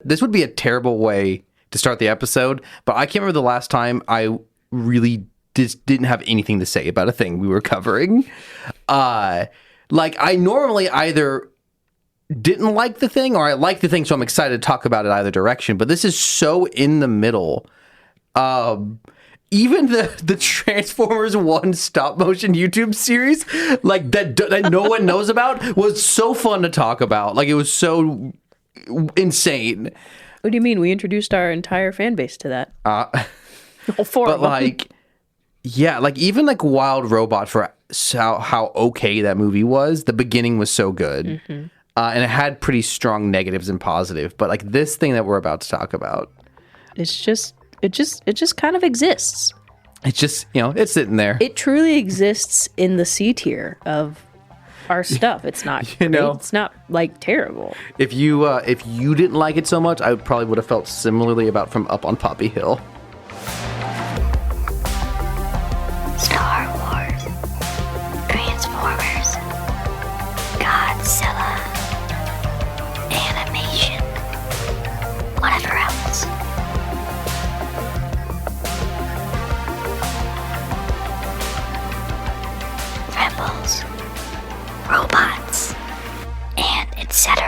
this would be a terrible way to start the episode, but I can't remember the last time I really just didn't have anything to say about a thing we were covering. Like, I normally either didn't like the thing or I like the thing, so I'm excited to talk about it either direction, but this is so in the middle. Even the Transformers 1 stop motion YouTube series, like that no one knows about, was so fun to talk about. Like, it was so insane. What do you mean? We introduced our entire fan base to that. All four But of them. like, yeah, like even like Wild Robot, for how okay that movie was, the beginning was so good, and it had pretty strong negatives and positive. But like this thing that we're about to talk about, It just kind of exists. it's just, it's sitting there. It truly exists in the C tier of our stuff. It's not, it's not like terrible. If you didn't like it so much, I probably would have felt similarly about From Up on Poppy Hill. Star Wars, Transformers, Godzilla, animation, whatever else. Rebels, robots, and etc.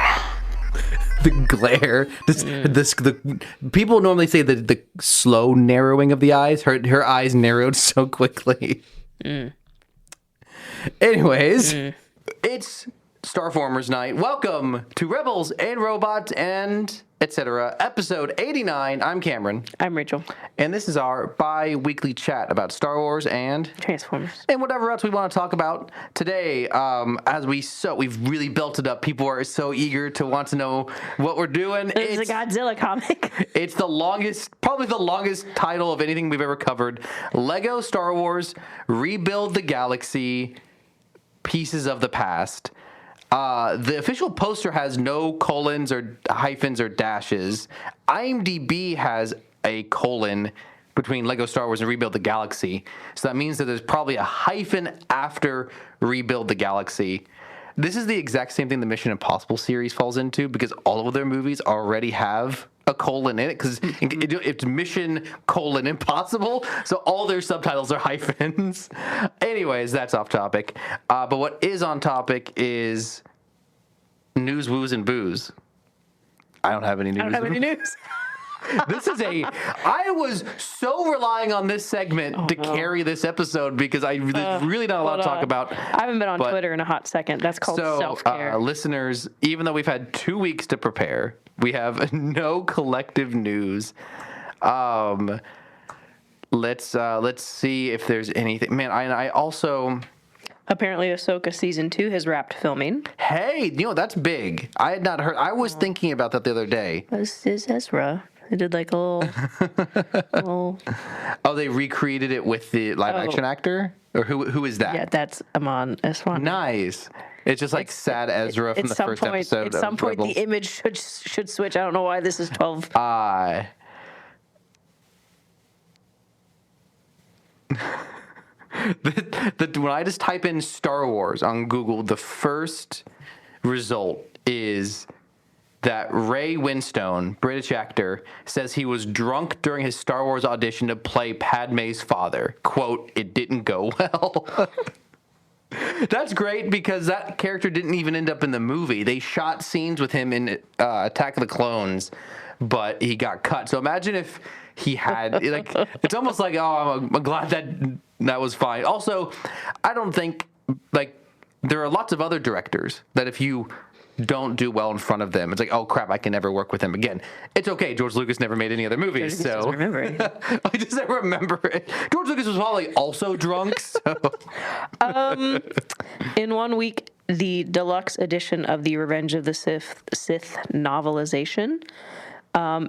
The glare, the people normally say that the slow narrowing of the eyes. Her eyes narrowed so quickly. Anyways, it's Starformers night. Welcome to Rebels and Robots and etc. Episode 89. I'm Cameron, I'm Rachel. and this is our bi-weekly chat about Star Wars and Transformers. whatever else we want to talk about today. We've really built it up. People are so eager to want to know what we're doing. This is a Godzilla comic. It's probably the longest title of anything we've ever covered. Lego Star Wars, Rebuild the Galaxy, Pieces of the Past. The official poster has no colons or hyphens or dashes. IMDb has a colon between Lego Star Wars and Rebuild the Galaxy. So that means that there's probably a hyphen after Rebuild the Galaxy. This is the exact same thing the Mission Impossible series falls into, because all of their movies already have a colon in it, because it's Mission Impossible, so all their subtitles are hyphens. Anyways, that's off topic. But what is on topic is news, woos, and booze. I don't have any news. I don't have any news. I was so relying on this segment to carry this episode, because there's really not a lot to talk about. I haven't been on Twitter in a hot second. That's called self-care. Listeners, even though we've had 2 weeks to prepare, we have no collective news. Let's see if there's anything. Man, I also... Apparently, Ahsoka Season 2 has wrapped filming. Hey, that's big. I had not heard. I was thinking about that the other day. This is Ezra. They did like a little... Oh, they recreated it with the live-action actor? Or who is that? Yeah, that's Amon Eswan. Nice. It's just like sad Ezra from the first episode. At some point, Rebels. the image should switch. I don't know why this is 12. When I just type in Star Wars on Google, the first result is that Ray Winstone, British actor, says he was drunk during his Star Wars audition to play Padme's father. Quote, "It didn't go well." That's great, because that character didn't even end up in the movie. They shot scenes with him in Attack of the Clones, but he got cut. So imagine if he had, like, it's almost like, oh, I'm glad that was fine. Also, I don't think, like, there are lots of other directors that if you don't do well in front of them, it's like, oh crap, I can never work with him again. It's okay. George Lucas never made any other movies, so Doesn't remember it. I just don't remember it. George Lucas was probably also drunk. So In 1 week, the deluxe edition of the Revenge of the Sith novelization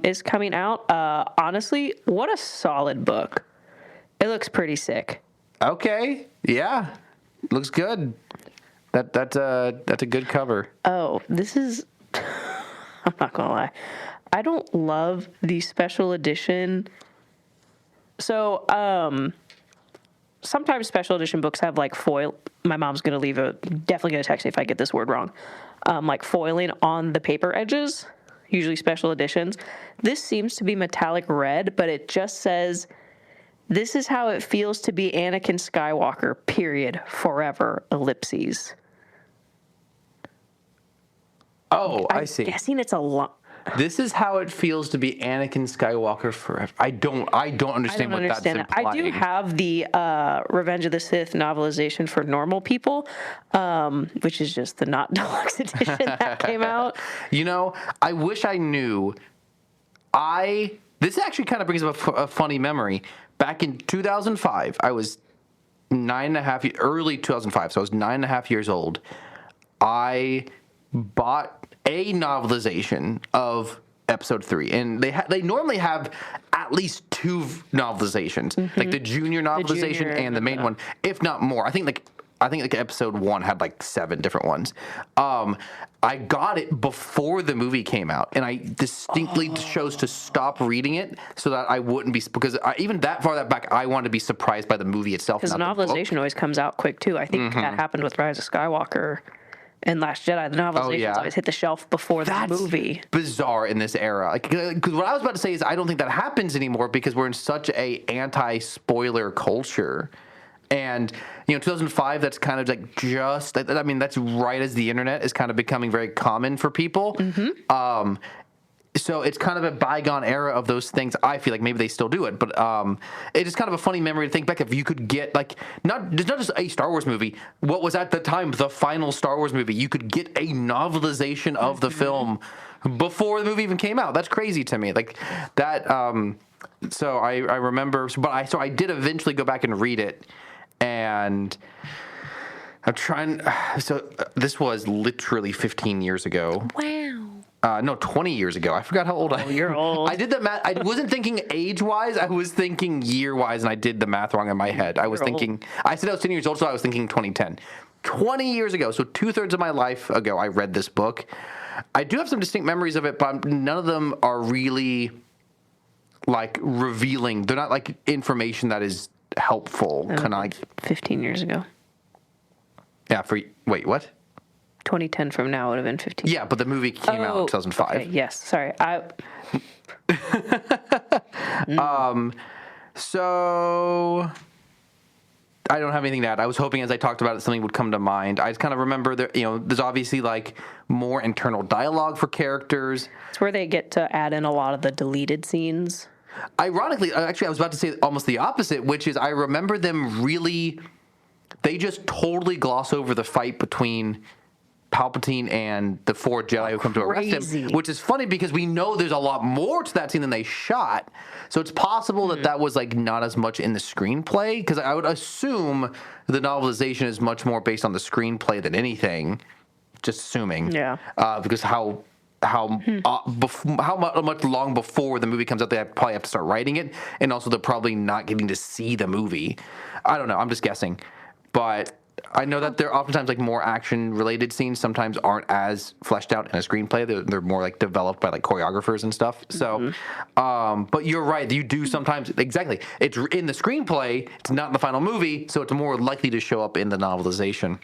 is coming out. Honestly, what a solid book. It looks pretty sick. okay, yeah, looks good. That's a good cover. Oh, this is... I'm not going to lie. I don't love the special edition. So, sometimes special edition books have like foil. My mom's going to definitely going to text me if I get this word wrong. Like foiling on the paper edges. usually special editions. This seems to be metallic red, but it just says, "This is how it feels to be Anakin Skywalker, period, forever, ellipses." Oh, I see. I'm guessing it's a lot. This is how it feels to be Anakin Skywalker forever. I don't understand what that's implying. I do have the Revenge of the Sith novelization for normal people, which is just the not deluxe edition that came out. You know, I wish I knew. This actually kind of brings up a funny memory. Back in 2005, I was early 2005, so I was 9.5 years old. I bought a novelization of Episode 3, and they normally have at least 2 novelizations, like the junior novelization and the main one, if not more. I think Episode 1 had like 7 different ones. I got it before the movie came out, and I distinctly chose to stop reading it so that I wouldn't be, because even that far back, I wanted to be surprised by the movie itself. Because the novelization always comes out quick too. I think that happened with Rise of Skywalker and Last Jedi. The novelizations always hit the shelf before the movie. Bizarre in this era. Because what I was about to say is I don't think that happens anymore because we're in such a anti-spoiler culture. And, 2005, that's kind of like that's right as the internet is kind of becoming very common for people. So it's kind of a bygone era of those things. I feel like maybe they still do it, but it is kind of a funny memory to think back. If you could get not just a Star Wars movie, what was at the time the final Star Wars movie, you could get a novelization of the film before the movie even came out. That's crazy to me. Like that. So I remember, but I did eventually go back and read it, and I'm trying. So this was literally 15 years ago. Wow. No, 20 years ago. I forgot how old I am. You're old. I did the math. I wasn't thinking age-wise. I was thinking year-wise, and I did the math wrong in my head. I said I was 10 years old, so I was thinking 2010. 20 years ago, so 2/3 of my life ago, I read this book. I do have some distinct memories of it, but none of them are really, revealing. They're not, information that is helpful. Kind of 15 years ago. Yeah, wait, what? 2010 from now would have been 15. Yeah, but the movie came out in 2005. Okay, yes, sorry. So I don't have anything to add. I was hoping as I talked about it, something would come to mind. I just kind of remember that, there's obviously more internal dialogue for characters. It's where they get to add in a lot of the deleted scenes. Ironically, actually, I was about to say almost the opposite, which is I remember them they just totally gloss over the fight between Palpatine and the 4 Jedi who come to arrest him, which is funny because we know there's a lot more to that scene than they shot. So it's possible that was not as much in the screenplay, because I would assume the novelization is much more based on the screenplay than anything. Just assuming, because how much long before the movie comes out, they probably have to start writing it, and also they're probably not getting to see the movie. I don't know. I'm just guessing, but I know that there are oftentimes more action-related scenes sometimes aren't as fleshed out in a screenplay. They're more developed by choreographers and stuff. So, but you're right. You do sometimes exactly. It's in the screenplay. It's not in the final movie, so it's more likely to show up in the novelization.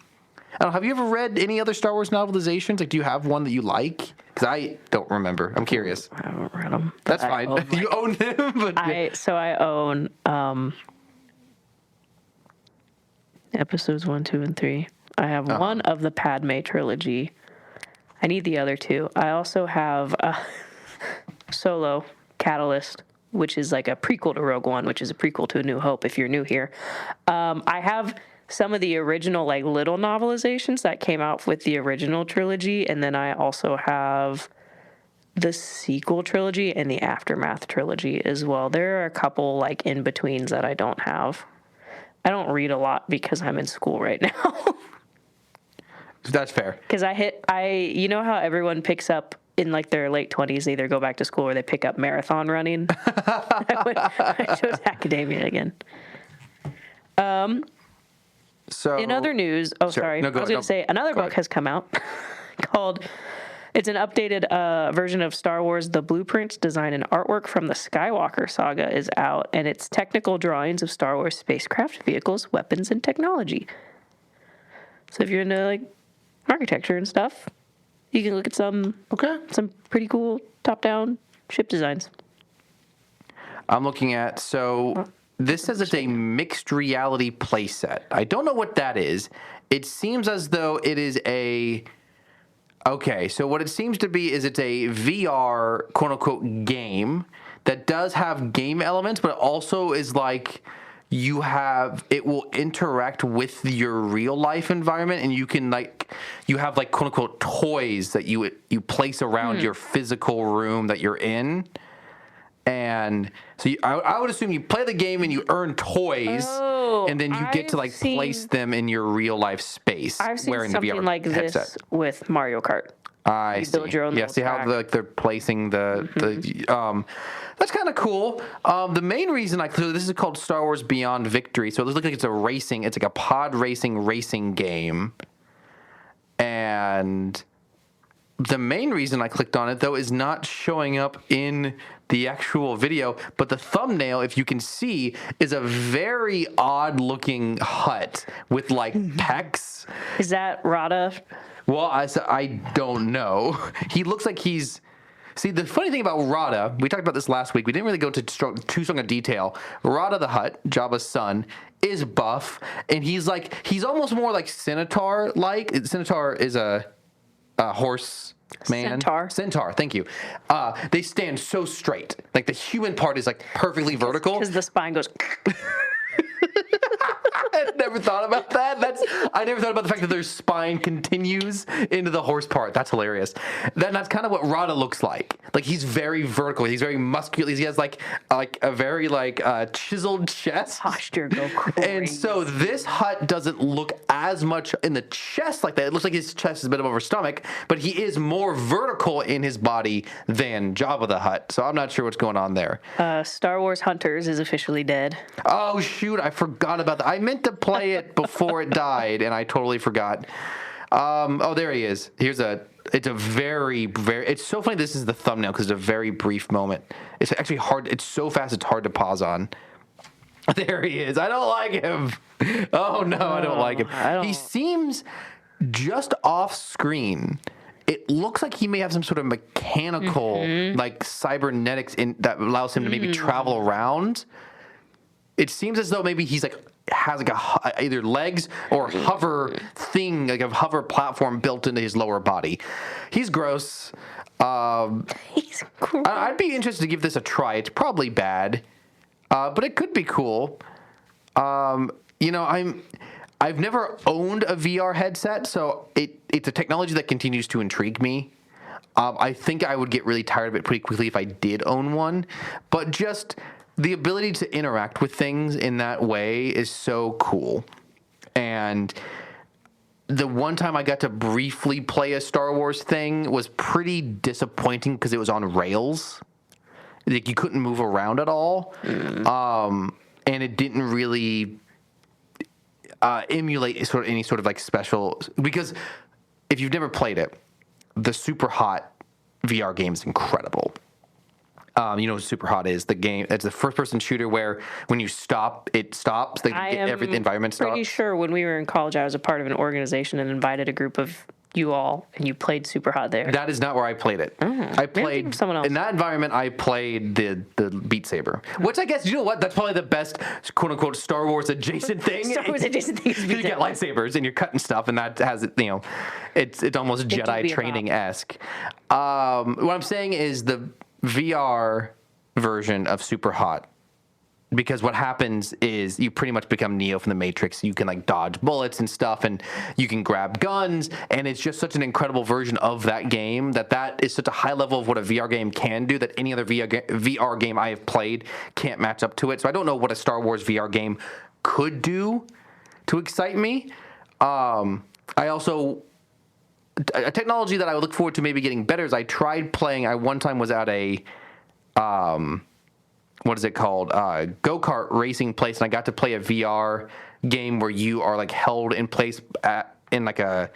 I don't know, have you ever read any other Star Wars novelizations? Do you have one that you like? Because I don't remember. I'm curious. I haven't read them. That's fine. You own them. But I own episodes 1, 2, and 3. I have one of the Padme trilogy. I need the other 2. I also have Solo, Catalyst, which is a prequel to Rogue One, which is a prequel to A New Hope, if you're new here. I have some of the original little novelizations that came out with the original trilogy, and then I also have the sequel trilogy and the Aftermath trilogy as well. There are a couple in-betweens that I don't have. I don't read a lot because I'm in school right now. That's fair. Because you know how everyone picks up in their late 20s, they either go back to school or they pick up marathon running. I chose academia again. So in other news, I was going to say another book has come out called. It's an updated version of Star Wars. The blueprints, design, and artwork from the Skywalker saga is out, and it's technical drawings of Star Wars spacecraft, vehicles, weapons, and technology. So if you're into architecture and stuff, You can look at some pretty cool top-down ship designs. I'm looking at, this says it's a mixed reality playset. I don't know what that is. It seems as though it is okay, so what it seems to be is it's a VR quote-unquote game that does have game elements, but also is like it will interact with your real life environment, and you can you have quote unquote toys that you place around your physical room that you're in. And so I would assume you play the game and you earn toys, and then you get to place them in your real life space. I've seen wearing something the VR like headset. this with Mario Kart. I see. Build your own little See how track. they're placing the that's kind of cool. The main reason this is called Star Wars Beyond Victory, so it looks like it's like a pod racing game, and the main reason I clicked on it though is not showing up in the actual video, but the thumbnail, if you can see, is a very odd looking hut with pecs. Is that Rada? Well, I don't know. He looks like he's... See, the funny thing about Rada, we talked about this last week. We didn't really go into too strong a detail. Rada the Hutt, Jabba's son, is buff, and he's almost more like Centaur-like. Centaur is a horse man. Centaur, thank you. They stand so straight. The human part is perfectly vertical. Because the spine goes... I never thought about that. I never thought about the fact that their spine continues into the horse part. That's hilarious. That's kind of what Rada looks like. He's very vertical. He's very muscular. He has a very chiseled chest. Posture go crazy. And so this hut doesn't look as much in the chest like that. It looks like his chest is a bit above his stomach, but he is more vertical in his body than Jabba the Hutt. So I'm not sure what's going on there. Star Wars Hunters is officially dead. Oh shoot! I forgot about that. I meant to play it before it died, and I totally forgot. There he is. It's a very, very... It's so funny this is the thumbnail because it's a very brief moment. It's actually hard. It's so fast it's hard to pause on. There he is. I don't like him. Oh, no, I don't like him. He seems just off screen. It looks like he may have some sort of mechanical, cybernetics that allows him to maybe travel around. It seems as though maybe he's has either legs or hover thing, a hover platform built into his lower body. He's gross. He's cool. I'd be interested to give this a try. It's probably bad, but it could be cool. I've never owned a VR headset, so it's a technology that continues to intrigue me. I think I would get really tired of it pretty quickly if I did own one, but just the ability to interact with things in that way is so cool. And the one time I got to briefly play a Star Wars thing was pretty disappointing because it was on rails. You couldn't move around at all. And it didn't really emulate any sort of special... Because if you've never played it, the Super Hot VR game is incredible. You know what Super Hot is? The game. It's a first-person shooter where when you stop, it stops. The environment stops. Pretty sure when we were in college, I was a part of an organization and invited a group of you all, and you played Super Hot there. That is not where I played it. I played someone else. In that environment. I played the Beat Saber, which I guess you know what? That's probably the best quote unquote Star Wars adjacent thing. Star Wars adjacent thing. You get lightsabers and you're cutting stuff, and that has it's almost Jedi training esque. What I'm saying is the VR version of Super Hot, because what happens is you pretty much become Neo from the Matrix. You can dodge bullets and stuff, and you can grab guns, and it's just such an incredible version of that game that is such a high level of what a VR game can do that any other VR game I have played can't match up to it. So I don't know what a Star Wars VR game could do to excite me. I also... A technology that I would look forward to maybe getting better is I tried playing. I one time was at a, what is it called? Go-kart racing place, and I got to play a VR game where you are held in place in a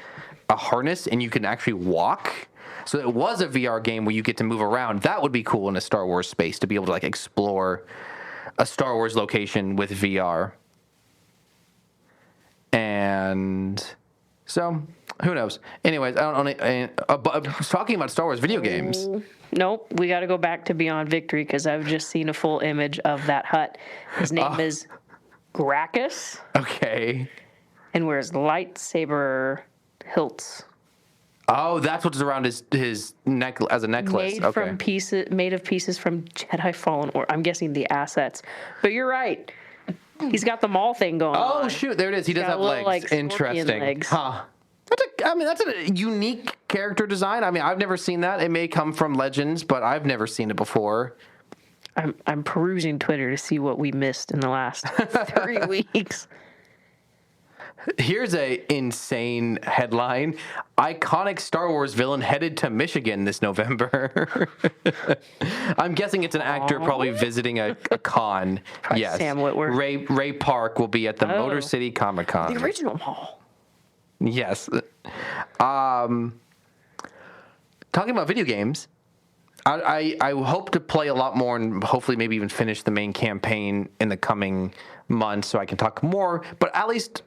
harness, and you can actually walk. So it was a VR game where you get to move around. That would be cool in a Star Wars space to be able to explore a Star Wars location with VR. And so... Who knows? Anyways, I don't know. But talking about Star Wars video games. Nope, we got to go back to Beyond Victory because I've just seen a full image of that hut. His name is Gracchus Okay. and wears lightsaber hilts. Oh, that's what's around his neck as a necklace. Made Okay. made of pieces from Jedi Fallen Order. I'm guessing the assets. But you're right. He's got the Maul thing going on. Oh shoot, there it is. He does got have little, legs. like, scorpion Interesting. legs. Huh. That's a unique character design. I mean, I've never seen that. It may come from Legends, but I've never seen it before. I'm perusing Twitter to see what we missed in the last 3 weeks. Here's a insane headline. Iconic Star Wars villain headed to Michigan this November. I'm guessing it's an actor probably visiting a con. Probably Yes. Sam Witwer. Ray Park will be at the Motor Oh. City Comic Con. The original Maul. Yes. Talking about video games, I hope to play a lot more and hopefully maybe even finish the main campaign in the coming months so I can talk more. But at least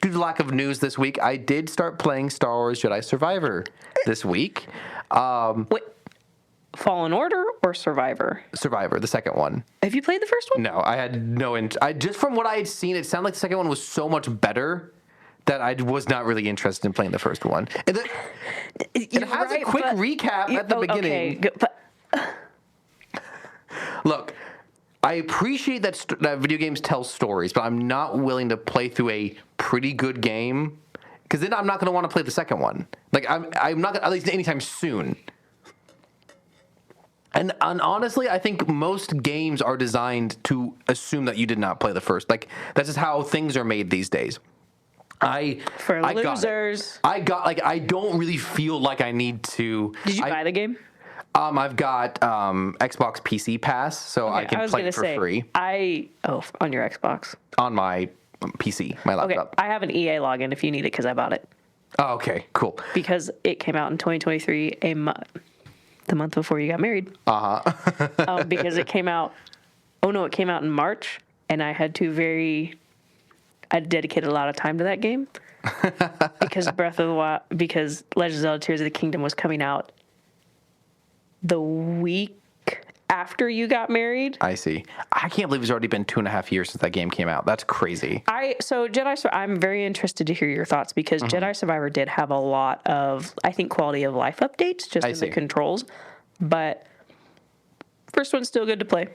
due to lack of news this week, I did start playing Star Wars Jedi Survivor this week. Wait, Fallen Order or Survivor? Survivor, the second one. Have you played the first one? No, I had no. I just from what I had seen, it sounded like the second one was so much better that I was not really interested in playing the first one. And it has a quick recap at the beginning. Okay, but Look, I appreciate that video games tell stories, but I'm not willing to play through a pretty good game because then I'm not going to want to play the second one. Like I'm not gonna, at least anytime soon. And honestly, I think most games are designed to assume that you did not play the first. Like that's just how things are made these days. I got it. losers. I don't really feel like I need to. Did you buy the game? I've got Xbox PC Pass, so I I can was play gonna it for say, free on your Xbox. on my PC, my Okay, laptop. I have an EA login if you need it because I bought it Oh, okay, cool. because it came out in 2023, the month before you got married. Because it came out. Oh no, it came out in March, and I had dedicated a lot of time to that game because because Legends of Zelda: Tears of the Kingdom was coming out the week after you got married. I see. I can't believe it's already been 2.5 years since that game came out. That's crazy. I'm very interested to hear your thoughts because Jedi Survivor did have a lot of, I think, quality of life updates just in see. the controls, but first one's still good to play.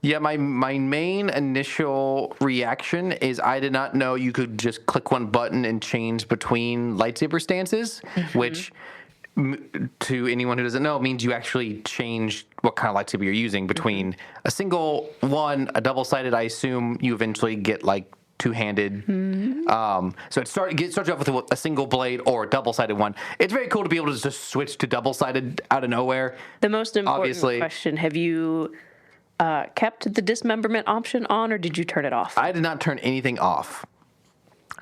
Yeah, my main initial reaction is I did not know you could just click one button and change between lightsaber stances, which to anyone who doesn't know means you actually change what kind of lightsaber you're using between a single one, a double-sided. I assume you eventually get like two-handed. So it starts you off with a single blade or a double-sided one. It's very cool to be able to just switch to double-sided out of nowhere. The most important Obviously. question, have you kept the dismemberment option on or did you turn it off? I did not turn anything off.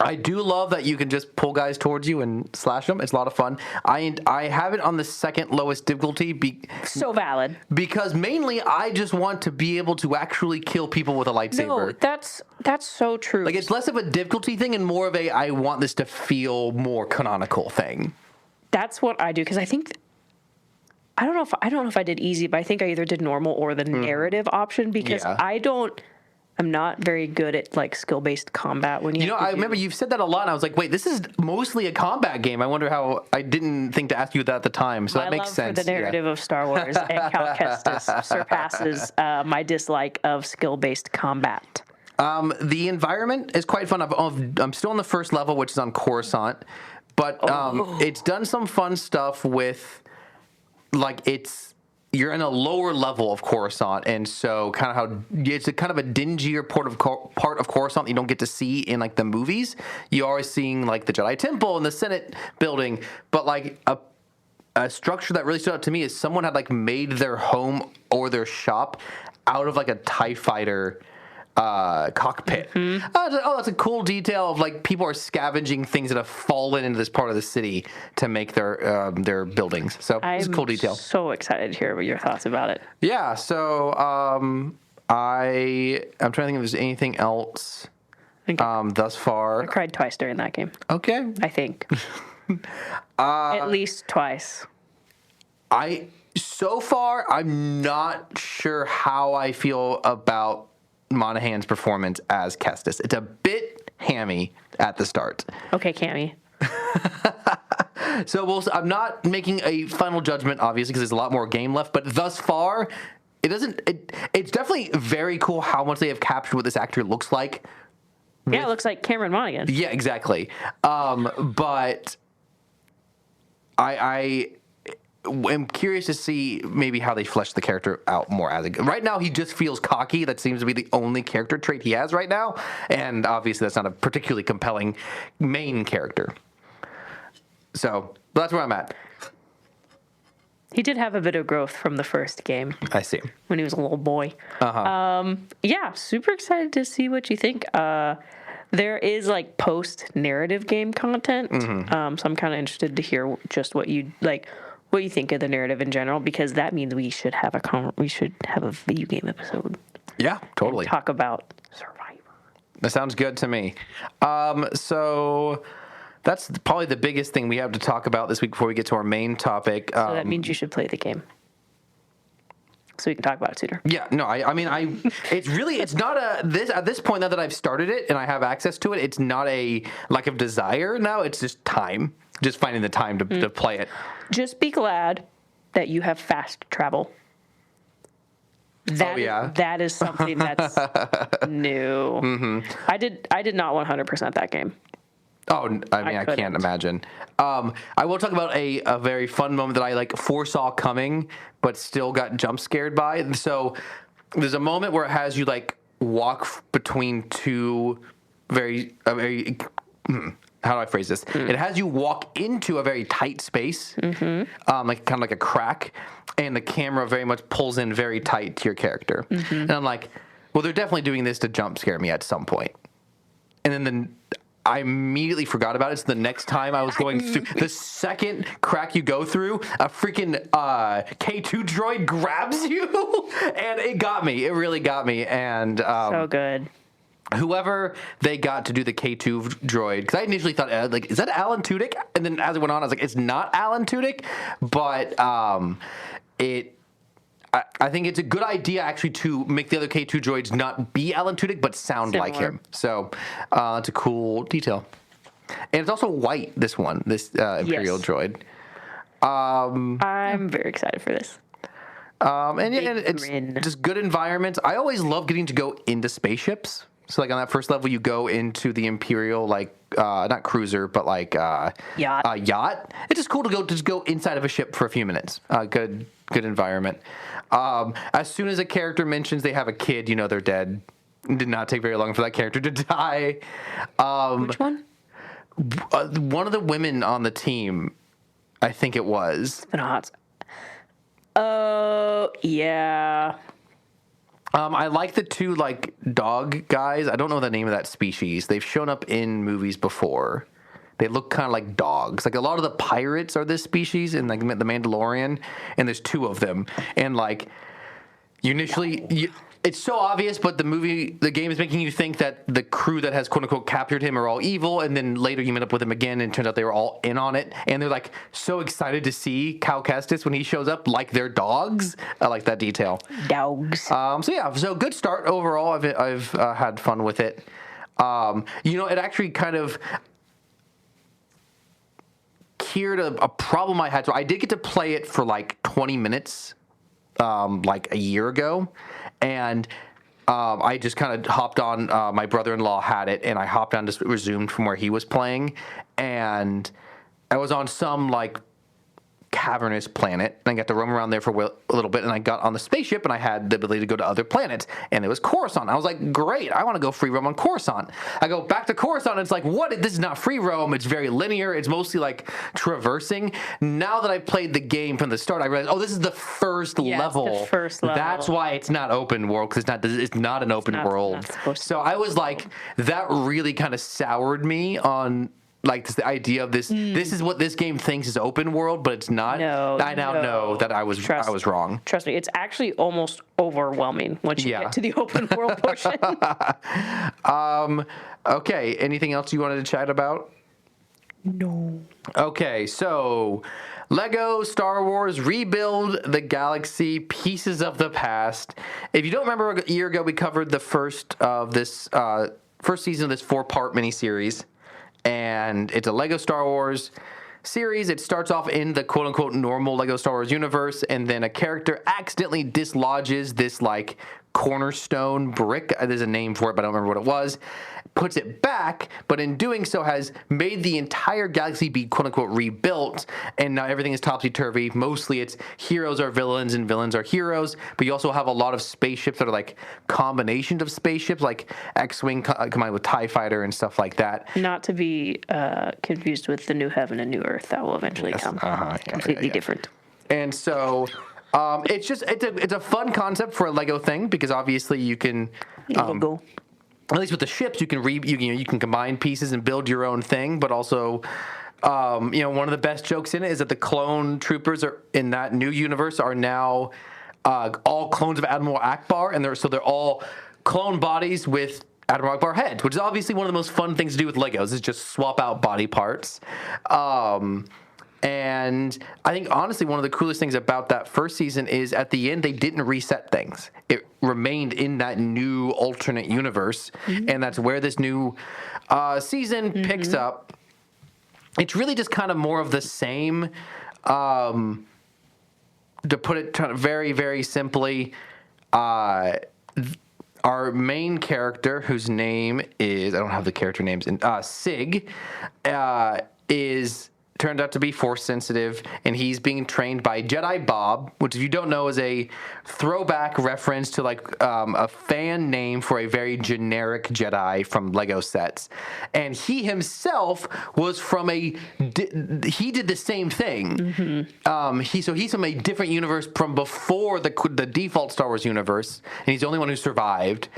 I do love that you can just pull guys towards you and slash them. It's a lot of fun. I have it on the second lowest difficulty So valid. because mainly I just want to be able to actually kill people with a lightsaber. No, that's so true. Like it's less of a difficulty thing and more of a I want this to feel more canonical thing. That's what I do because I think I don't know if I did easy, but I think I either did normal or the narrative option because Yeah. I'm not very good at like skill-based combat when you have to I do- remember you've said that a lot, and I was like, wait, this is mostly a combat game. I wonder how I didn't think to ask you that at the time, so that my makes love sense. for the narrative of Star Wars and Cal Kestis surpasses my dislike of skill-based combat. The environment is quite fun. I'm still on the first level, which is on Coruscant, but it's done some fun stuff with, like, you're in a lower level of Coruscant, and so kind of how it's a kind of a dingier part of Coruscant that you don't get to see in like the movies. You're always seeing like the Jedi Temple and the Senate building, but like a structure that really stood out to me is someone had like made their home or their shop out of like a TIE fighter cockpit. That's a cool detail of like people are scavenging things that have fallen into this part of the city to make their buildings. So it's a cool detail. So excited to hear your thoughts about it. Yeah. So I'm trying to think if there's anything else. thus I far. cried twice during that game. Okay. I think. At least twice. So far, I'm not sure how I feel about Monahan's performance as Kestis. It's a bit hammy at the start. Okay, Cammy. So I'm not making a final judgment, obviously, because there's a lot more game left. But thus far, it's definitely very cool how much they have captured what this actor looks like. Yeah, it looks like Cameron Monaghan. Yeah, exactly. But I am curious to see maybe how they flesh the character out more. Right now, he just feels cocky. That seems to be the only character trait he has right now. And obviously, that's not a particularly compelling main character. So that's where I'm at. He did have a bit of growth from the first game I see. when he was a little boy. Yeah, super excited to see what you think. There is like post-narrative game content, so I'm kind of interested to hear just what you think of the narrative in general, because that means we should have a video game episode. Yeah, totally. Talk about Survivor. That sounds good to me. So that's probably the biggest thing we have to talk about this week before we get to our main topic. So that means you should play the game, so we can talk about it sooner. Yeah, no, it's not at this point now that I've started it and I have access to it, it's not a lack of desire now, it's just time. Just finding the time to play it. Just be glad that you have fast travel. That is something that's new. Mm-hmm. I did not 100% that game. Oh, I can't imagine. I will talk about a very fun moment that I foresaw coming, but still got jump scared by. So there's a moment where it has you walk between two very how do I phrase this? It has you walk into a very tight space, kind of like a crack, and the camera very much pulls in very tight to your character. And I'm like, well, they're definitely doing this to jump scare me at some point. And then I immediately forgot about it. So the next time I was going through, the second crack you go through, a freaking K2 droid grabs you, and it got me. It really got me. And so good. Whoever they got to do the K2 droid, because I initially thought, is that Alan Tudyk? And then as it went on, I was like, it's not Alan Tudyk, but I think it's a good idea actually to make the other K2 droids not be Alan Tudyk, but sound like him. So it's a cool detail. And it's also white, this Imperial droid. I'm very excited for this. And it's just good environments. I always love getting to go into spaceships. So on that first level, you go into the Imperial, not cruiser, but yacht. Yacht. It's just cool to go inside of a ship for a few minutes. Good environment. As soon as a character mentions they have a kid, they're dead. It did not take very long for that character to die. Which one? One of the women on the team, I think it was. It's been a hot. Oh, yeah. I like the two dog guys. I don't know the name of that species. They've shown up in movies before. They look kind of like dogs. A lot of the pirates are this species in the Mandalorian, and there's two of them. And you initially, it's so obvious, but the game is making you think that the crew that has quote unquote captured him are all evil, and then later you meet up with him again, and it turns out they were all in on it. And they're so excited to see Cal Kestis when he shows up, like they're dogs. I like that detail. Dogs. So good start overall. I've had fun with it. It actually kind of cured a problem I had. So I did get to play it for 20 minutes, a year ago, and I just kind of hopped on. My brother-in-law had it, and I hopped on, just resumed from where he was playing, and I was on some cavernous planet, and I got to roam around there for a little bit, and I got on the spaceship, and I had the ability to go to other planets, and it was Coruscant. I was like, great, I want to go free roam on Coruscant. I go back to Coruscant, and it's what? This is not free roam. It's very linear. It's mostly traversing. Now that I've played the game from the start, I realized, this is the first level. It's the first level. That's why it's not open world, because it's not an open world. So I was that really kind of soured me on like the idea of this. This is what this game thinks is open world, but it's not. No, I now know that I was wrong. Trust me, it's actually almost overwhelming once you Yeah. get to the open world portion. Okay, anything else you wanted to chat about? No. Okay, so Lego Star Wars Rebuild the Galaxy Pieces of the Past. If you don't remember, a year ago we covered the first of this first season of this 4-part miniseries, and it's a Lego Star Wars series. It starts off in the quote-unquote normal Lego Star Wars universe, and then a character accidentally dislodges this like cornerstone brick. There's a name for it, but I don't remember what it was. Puts it back, but in doing so has made the entire galaxy be quote-unquote rebuilt, and now everything is topsy-turvy. Mostly it's heroes are villains and villains are heroes, but you also have a lot of spaceships that are like combinations of spaceships, like X-Wing combined with TIE Fighter and stuff like that. Not to be confused with the New Heaven and New Earth that will eventually come. Completely different. And so it's a fun concept for a Lego thing, because obviously you can Lego. at least with the ships, you can combine pieces and build your own thing. But also, one of the best jokes in it is that the clone troopers are in that new universe are now all clones of Admiral Akbar, and they're all clone bodies with Admiral Akbar heads, which is obviously one of the most fun things to do with Legos is just swap out body parts. And I think, honestly, one of the coolest things about that first season is at the end, they didn't reset things. It remained in that new alternate universe. And that's where this new season picks up. It's really just kind of more of the same. To put it very, very simply, our main character, whose name is, I don't have the character names, Sig, is turned out to be force sensitive, and he's being trained by Jedi Bob, which, if you don't know, is a throwback reference to like a fan name for a very generic Jedi from Lego sets. And he himself was from he did the same thing. He's from a different universe from before the default Star Wars universe, and he's the only one who survived.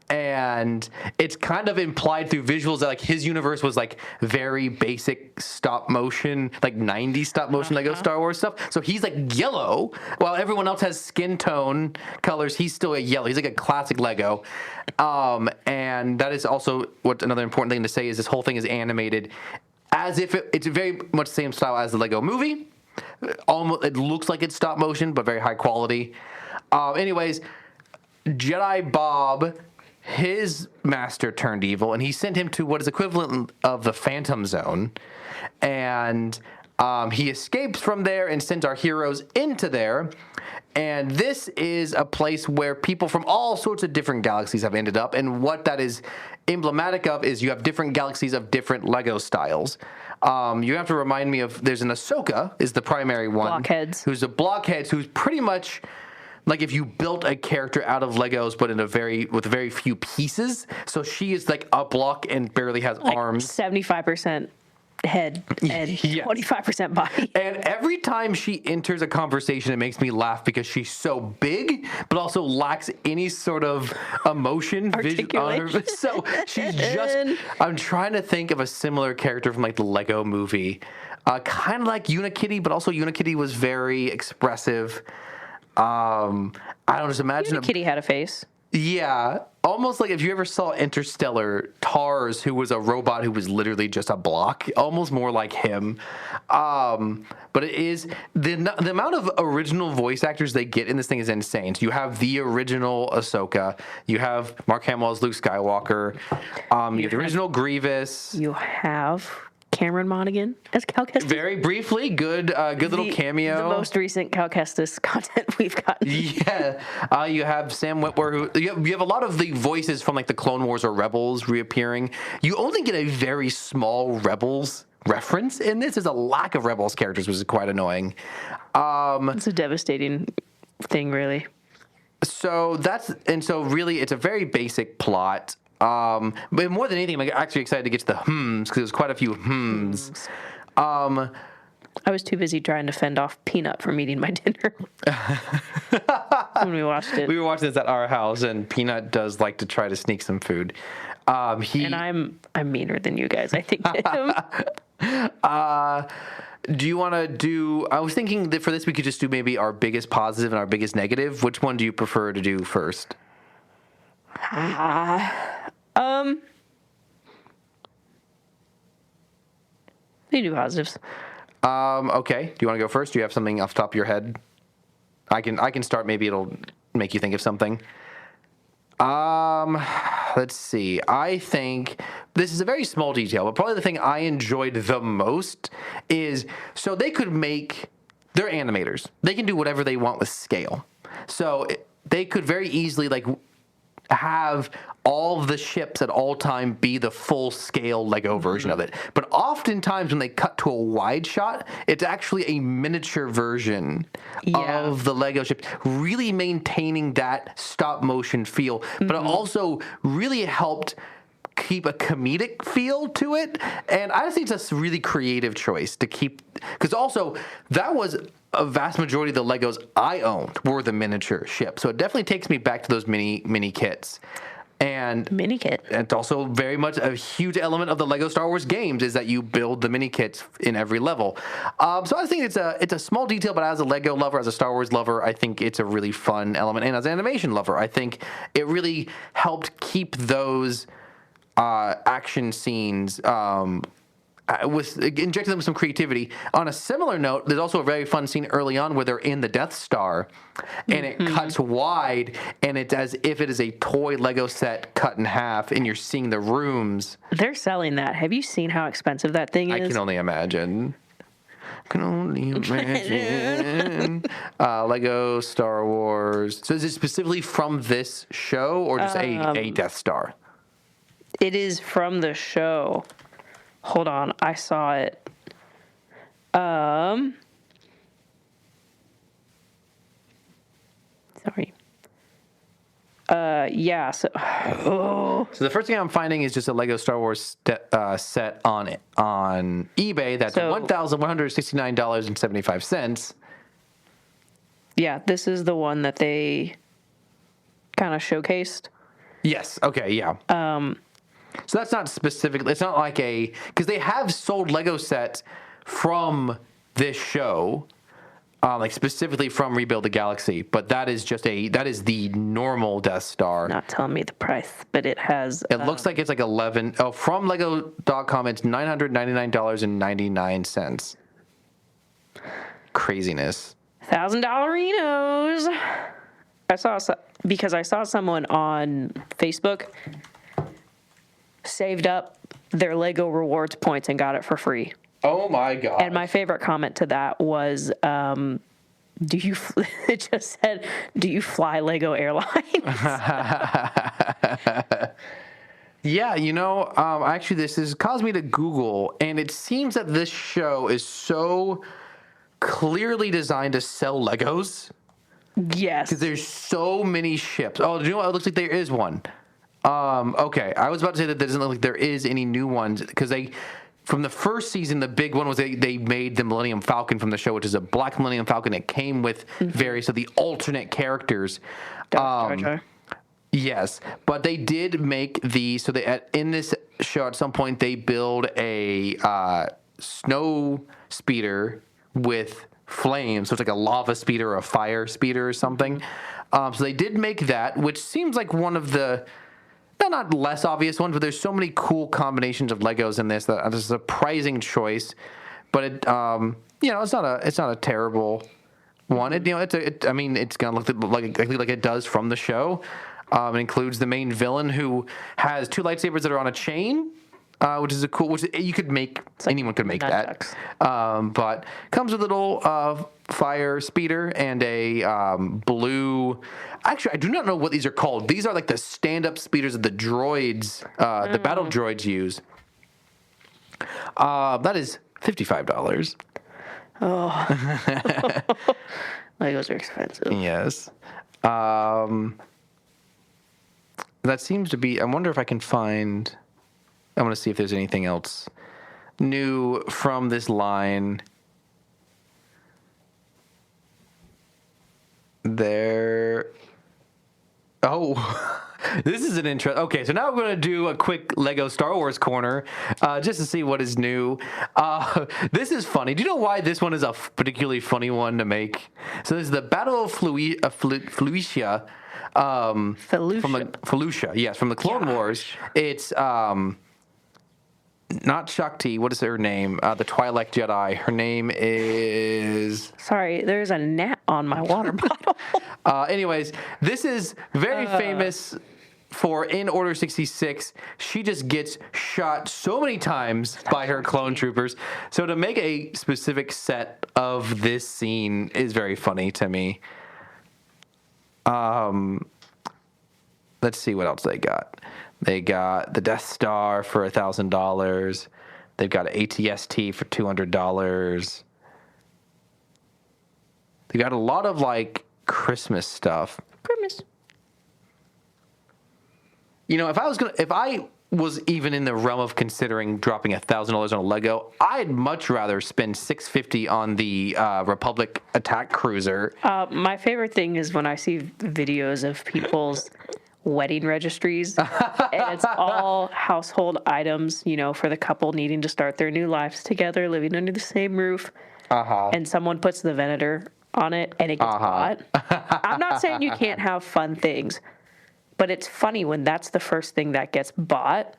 And it's kind of implied through visuals that like his universe was like very basic stop motion, like 90s stop motion Lego Star Wars stuff. So he's like yellow, while everyone else has skin tone colors. He's still a yellow. He's like a classic Lego. And that is also what another important thing to say is this whole thing is animated as if it's very much the same style as the Lego movie. Almost, it looks like it's stop motion, but very high quality. Anyways, Jedi Bob, his master turned evil, and he sent him to what is equivalent of the Phantom Zone. And he escapes from there and sends our heroes into there. And this is a place where people from all sorts of different galaxies have ended up. And what that is emblematic of is you have different galaxies of different Lego styles. You have to remind me of, there's an Ahsoka is the primary one. Blockheads. Who's a blockheads, who's pretty much like if you built a character out of Legos, but with very few pieces. So she is like a block and barely has arms. 75% head and 25% body. And every time she enters a conversation, it makes me laugh because she's so big, but also lacks any sort of emotion. Articulation. So she's just, I'm trying to think of a similar character from like the Lego movie. Kind of like Unikitty, but also Unikitty was very expressive. I don't just imagine. Kitty had a face. Yeah, almost like if you ever saw Interstellar, Tars, who was a robot who was literally just a block, almost more like him. But it is the amount of original voice actors they get in this thing is insane. So you have the original Ahsoka, you have Mark Hamill as Luke Skywalker, you have the original Grievous. You have Cameron Monaghan as Cal Kestis. Very briefly, good little cameo. The most recent Cal Kestis content we've gotten. Yeah, you have Sam Witwer. You have a lot of the voices from like the Clone Wars or Rebels reappearing. You only get a very small Rebels reference in this. There's a lack of Rebels characters, which is quite annoying. It's a devastating thing, really. So really, it's a very basic plot. But more than anything, I'm actually excited to get to the because there's quite a few I was too busy trying to fend off Peanut from eating my dinner when we watched it. We were watching this at our house, and Peanut does like to try to sneak some food. And I'm meaner than you guys, I think, to him. Do you want to do? I was thinking that for this we could just do maybe our biggest positive and our biggest negative. Which one do you prefer to do first? We do positives. Okay. Do you want to go first? Do you have something off the top of your head? I can start. Maybe it'll make you think of something. Let's see. I think this is a very small detail, but probably the thing I enjoyed the most is so they could make. They're animators. They can do whatever they want with scale. So they could very easily have all of the ships at all time be the full scale Lego version of it. But oftentimes when they cut to a wide shot, it's actually a miniature version of the Lego ship, really maintaining that stop motion feel, but it also really helped keep a comedic feel to it. And I just think it's a really creative choice to keep, because also that was a vast majority of the Legos I owned were the miniature ships. So it definitely takes me back to those mini kits. And Mini kit. it's also very much a huge element of the Lego Star Wars games is that you build the mini kits in every level. So I think it's a small detail, but as a Lego lover, as a Star Wars lover, I think it's a really fun element. And as an animation lover, I think it really helped keep those action scenes with injecting them with some creativity. On a similar note, there's also a very fun scene early on where they're in the Death Star, and it cuts wide, and it's as if it is a toy Lego set cut in half, and you're seeing the rooms. They're selling that. Have you seen how expensive that thing is? I can only imagine. Lego Star Wars. So is it specifically from this show, or just a Death Star? It is from the show. Hold on, I saw it. Sorry. Yeah. So, So the first thing I'm finding is just a Lego Star Wars set on eBay. That's $1,169.75. yeah, this is the one that they kind of showcased. Yes. Okay. Yeah. So that's not specific. It's not like because they have sold Lego sets from this show, like specifically from Rebuild the Galaxy. But that is the normal Death Star. Not telling me the price, but it has. It looks like it's like 11. Oh, from Lego.com, it's $999.99. Craziness. $1,000. I saw someone on Facebook saved up their Lego rewards points and got it for free. Oh my god! And my favorite comment to that was, "Do you?" It just said, "Do you fly Lego Airlines?" Yeah, actually, this has caused me to Google, and it seems that this show is so clearly designed to sell Legos. Yes. Because there's so many ships. Oh, do you know what? It looks like there is one. Okay, I was about to say that it doesn't look like there is any new ones because from the first season, the big one was they made the Millennium Falcon from the show, which is a black Millennium Falcon. It came with various of the alternate characters. Jar Jar. Yes, but they did make in this show at some point they build a snow speeder with flames, so it's like a lava speeder or a fire speeder or something. So they did make that, which seems like one of the not less obvious ones, but there's so many cool combinations of Legos in this that it's a surprising choice. But it's not a terrible one. It's gonna look like it does from the show. It includes the main villain who has two lightsabers that are on a chain, which is which you could make. Anyone could make that. But comes with a little fire speeder and a blue. Actually, I do not know what these are called. These are like the stand-up speeders that the droids, the battle droids use. That is $55. Oh, Legos are expensive. Yes. That seems to be. I wonder if I can find. I want to see if there's anything else new from this line. There. Oh, this is an intro. Okay, so now we're going to do a quick Lego Star Wars corner just to see what is new. This is funny. Do you know why this one is a particularly funny one to make? So this is the Battle of Fallujah. Felucia, yes, from the Clone Wars. It's not Shakti. What is her name? The Twi'lek Jedi. Her name is... Sorry, there's a gnat on my water bottle. Anyways, this is very famous for in Order 66. She just gets shot so many times by her clone troopers. So to make a specific set of this scene is very funny to me. Let's see what else they got. They got the Death Star for $1,000. They've got an ATST for $200. They got a lot of like Christmas stuff. Christmas. You know, if I was even in the realm of considering dropping $1,000 on a Lego, I'd much rather spend $650 on the Republic attack cruiser. My favorite thing is when I see videos of people's wedding registries, and it's all household items, you know, for the couple needing to start their new lives together, living under the same roof. And someone puts the Venator on it, and it gets bought. I'm not saying you can't have fun things, but it's funny when that's the first thing that gets bought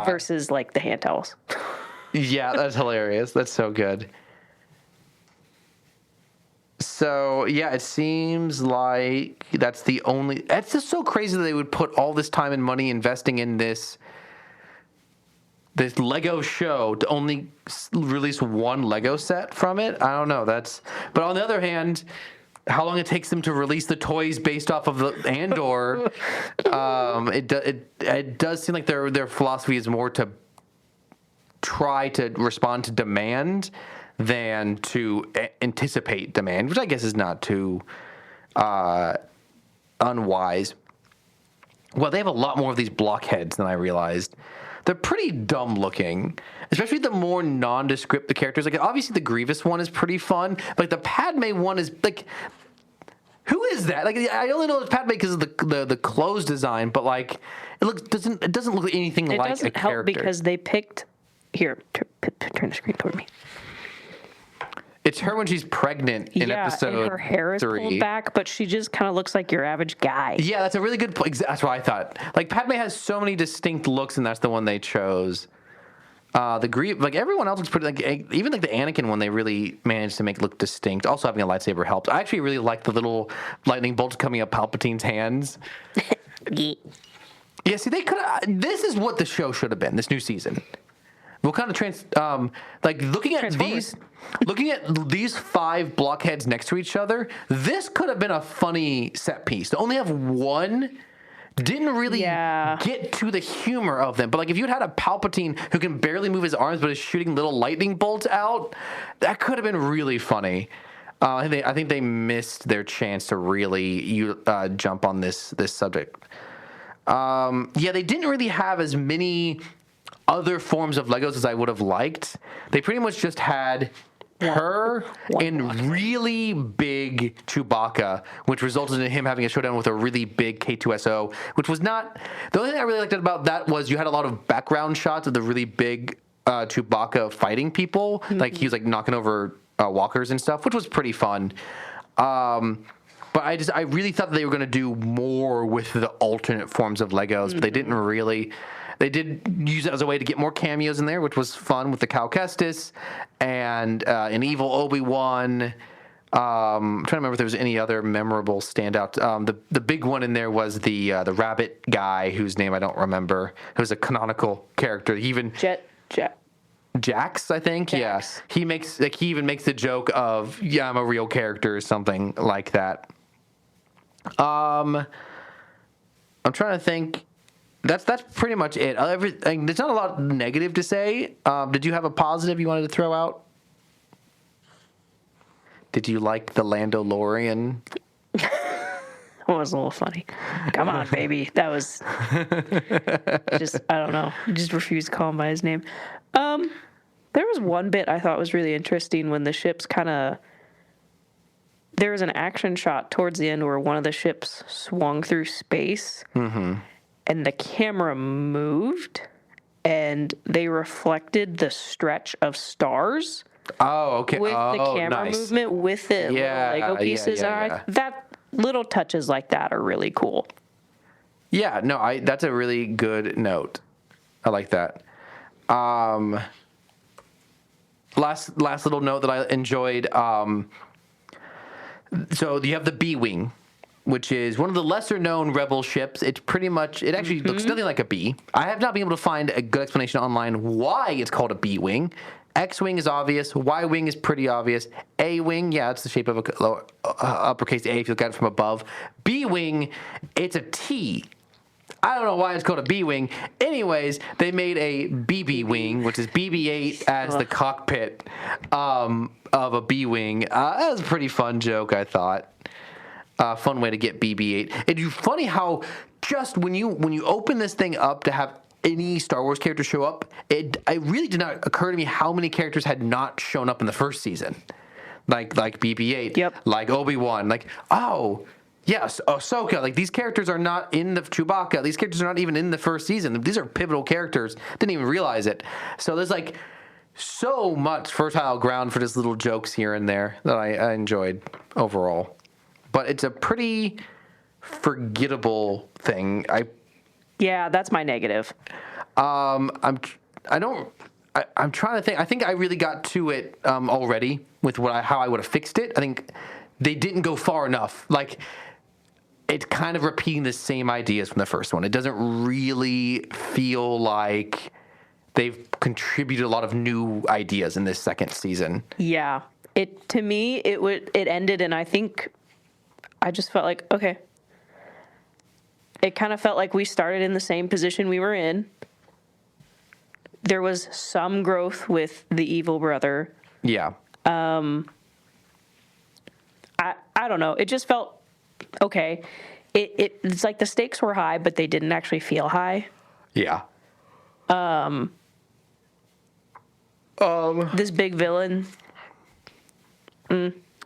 versus like the hand towels. Yeah, that's hilarious. That's so good. So, yeah, it seems like that's the only... It's just so crazy that they would put all this time and money investing in this Lego show to only release one Lego set from it. I don't know. But on the other hand, how long it takes them to release the toys based off of the Andor, it does seem like their philosophy is more to try to respond to demand than to anticipate demand, which I guess is not too unwise. Well, they have a lot more of these blockheads than I realized. They're pretty dumb looking, especially the more nondescript the characters. Like, obviously the Grievous one is pretty fun, but like the Padme one is like, who is that? Like, I only know it's Padme because of the clothes design, but like it doesn't look anything like a character. It doesn't help because they picked... Here, turn the screen toward me. It's her when she's pregnant in episode 3. And her hair is pulled back, but she just kind of looks like your average guy. Yeah, that's a really good point. That's what I thought. Like, Padme has so many distinct looks, and that's the one they chose. Like everyone else looks pretty. Like even like the Anakin one, they really managed to make look distinct. Also, having a lightsaber helps. I actually really like the little lightning bolts coming up Palpatine's hands. Yeah, see, they could. This is what the show should have been. This new season. What kind of looking at these 5 blockheads next to each other, this could have been a funny set piece. To only have one didn't really get to the humor of them. But like if you'd had a Palpatine who can barely move his arms but is shooting little lightning bolts out, that could have been really funny. I think they missed their chance to really jump on this subject. They didn't really have as many other forms of Legos as I would have liked. They pretty much just had her and really big Chewbacca, which resulted in him having a showdown with a really big K2SO, which was not... The only thing I really liked about that was you had a lot of background shots of the really big Chewbacca fighting people. Mm-hmm. Like he was like knocking over walkers and stuff, which was pretty fun. But I really thought that they were going to do more with the alternate forms of Legos, but they didn't really... They did use it as a way to get more cameos in there, which was fun with the Cal Kestis and an evil Obi-Wan. I'm trying to remember if there was any other memorable standout. The big one in there was the rabbit guy whose name I don't remember. It was a canonical character. He even Jax, I think. Jax. Yeah, he even makes the joke of I'm a real character or something like that. I'm trying to think. That's pretty much it. There's not a lot negative to say. Did you have a positive you wanted to throw out? Did you like the Landolorian? That was a little funny. Come on, baby. That was just, I don't know. Just refused to call him by his name. There was one bit I thought was really interesting when the ships kind of there was an action shot towards the end where one of the ships swung through space, and the camera moved, and they reflected the stretch of stars Oh, okay. with the camera nice. movement with the Yeah, little Lego pieces. yeah. And that little touches like that are really cool. Yeah, no, that's a really good note. I like that. Last little note that I enjoyed. So you have the B-wing, which is one of the lesser known Rebel ships. It's pretty much, it actually looks nothing like a B. I have not been able to find a good explanation online why it's called a B-wing. X-wing is obvious. Y-wing is pretty obvious. A-wing, yeah, it's the shape of a uppercase A if you look at it from above. B-wing, it's a T. I don't know why it's called a B-wing. Anyways, they made a BB wing, which is BB-8 as the cockpit of a B-wing. That was a pretty fun joke, I thought. Fun way to get BB-8. It's funny how just when you open this thing up to have any Star Wars character show up, it really did not occur to me how many characters had not shown up in the first season. Like BB-8. Yep. Like Obi-Wan. Like, oh... Yes, Ahsoka. Like, these characters are not in the Chewbacca. These characters are not even in the first season. These are pivotal characters. Didn't even realize it. So there's like so much fertile ground for just little jokes here and there that I enjoyed overall. But it's a pretty forgettable thing. Yeah, that's my negative. I'm trying to think. I think I really got to it already with how I would have fixed it. I think they didn't go far enough. Like, it's kind of repeating the same ideas from the first one. It doesn't really feel like they've contributed a lot of new ideas in this second season. Yeah. To me, it ended, and I think I just felt like, okay. It kind of felt like we started in the same position we were in. There was some growth with the evil brother. Yeah. I don't know. It just felt okay. It's like the stakes were high, but they didn't actually feel high. Yeah. This big villain.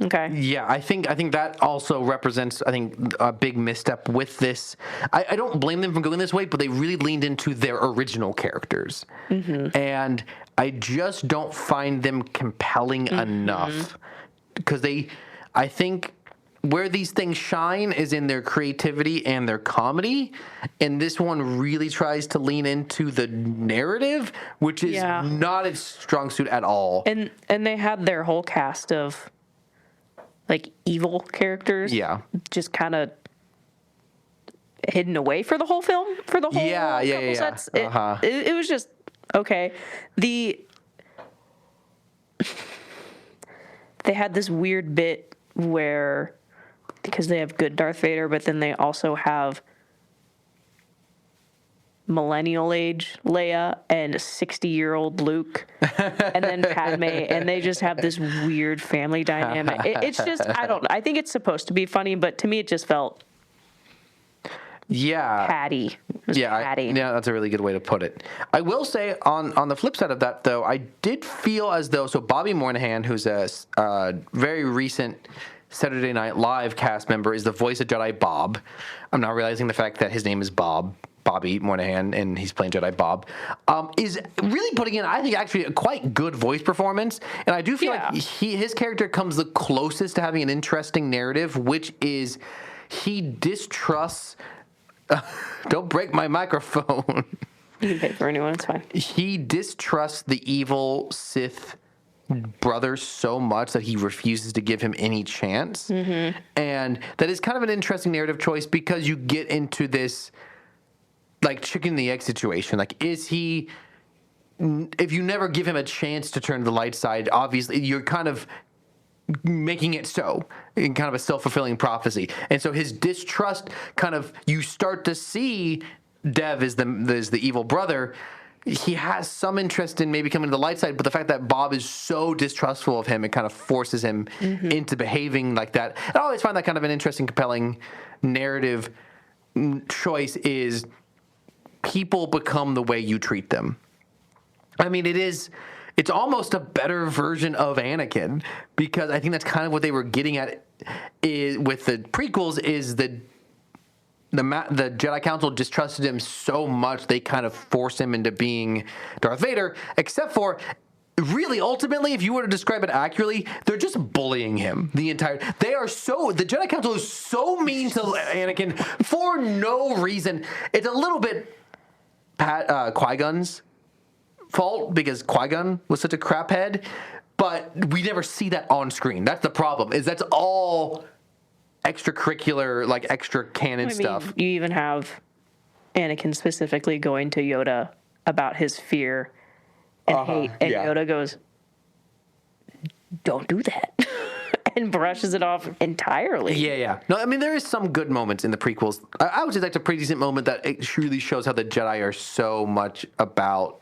Okay. Yeah, I think that also represents, I think, a big misstep with this. I don't blame them for going this way, but they really leaned into their original characters. And I just don't find them compelling enough. Because I think where these things shine is in their creativity and their comedy. And this one really tries to lean into the narrative, which is not its strong suit at all. And they had their whole cast of like evil characters. Yeah. Just kind of hidden away for the whole film, for the whole couple sets. It was just okay. They had this weird bit where, because they have good Darth Vader, but then they also have millennial age Leia and 60-year-old Luke and then Padme, and they just have this weird family dynamic. It's just, I think it's supposed to be funny, but to me it just felt patty. Patty. That's a really good way to put it. I will say on the flip side of that, though, I did feel as though, so Bobby Moynihan, who's a very recent Saturday Night Live cast member, is the voice of Jedi Bob. I'm not realizing the fact that his name is Bobby Moynihan, and he's playing Jedi Bob, is really putting in, I think, actually a quite good voice performance. And I do feel like his character comes the closest to having an interesting narrative, which is he distrusts... don't break my microphone. You can pay for anyone, it's fine. He distrusts the evil Sith brother so much that he refuses to give him any chance. And that is kind of an interesting narrative choice, because you get into this like chicken and the egg situation. Like, is he, if you never give him a chance to turn to the light side, obviously you're kind of making it so, in kind of a self-fulfilling prophecy. And so his distrust kind of, you start to see Dev is the evil brother. He has some interest in maybe coming to the light side, but the fact that Bob is so distrustful of him, it kind of forces him into behaving like that. And I always find that kind of an interesting, compelling narrative choice, is people become the way you treat them. I mean, it is it's almost a better version of Anakin, because I think that's kind of what they were getting at with the prequels is the Jedi Council distrusted him so much they kind of forced him into being Darth Vader, except for really ultimately, if you were to describe it accurately, they're just bullying him the Jedi Council is so mean to Anakin for no reason. It's a little bit Qui-Gon's fault because Qui-Gon was such a craphead, but we never see that on screen. That's the problem, is that's all extracurricular, like extra canon stuff. You even have Anakin specifically going to Yoda about his fear and hate, and Yoda goes, "Don't do that," and brushes it off entirely. Yeah. No, I mean, there is some good moments in the prequels. I would say that's a pretty decent moment that it truly shows how the Jedi are so much about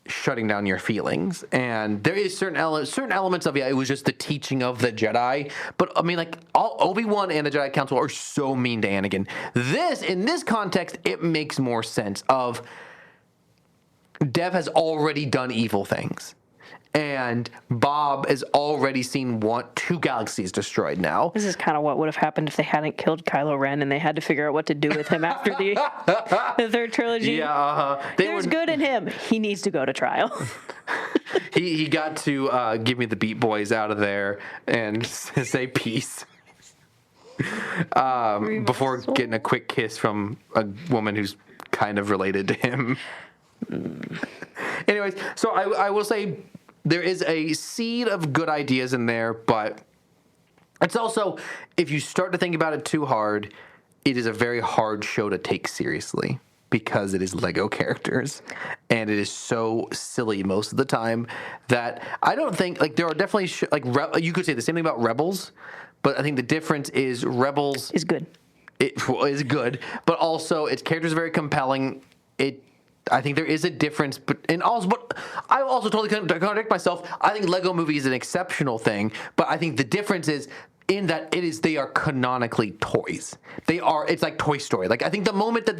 shutting down your feelings. And there is certain elements of it was just the teaching of the Jedi. But I mean, like, all Obi-Wan and the Jedi Council are so mean to Anakin. In this context, it makes more sense of Dev has already done evil things. And Bob has already seen two galaxies destroyed now. This is kind of what would have happened if they hadn't killed Kylo Ren and they had to figure out what to do with him after the third trilogy. Yeah, There's good in him. He needs to go to trial. he got to give me the Beat Boys out of there and say peace. Before getting a quick kiss from a woman who's kind of related to him. Anyways, so I will say there is a seed of good ideas in there, but it's also, if you start to think about it too hard, it is a very hard show to take seriously because it is Lego characters and it is so silly most of the time that I don't think, like, there are definitely you could say the same thing about Rebels, but I think the difference is Rebels is good. It is good, but also its characters are very compelling. I think there is a difference, but I also totally contradict myself. I think Lego Movie is an exceptional thing, but I think the difference is in that they are canonically toys. It's like Toy Story. Like, I think the moment that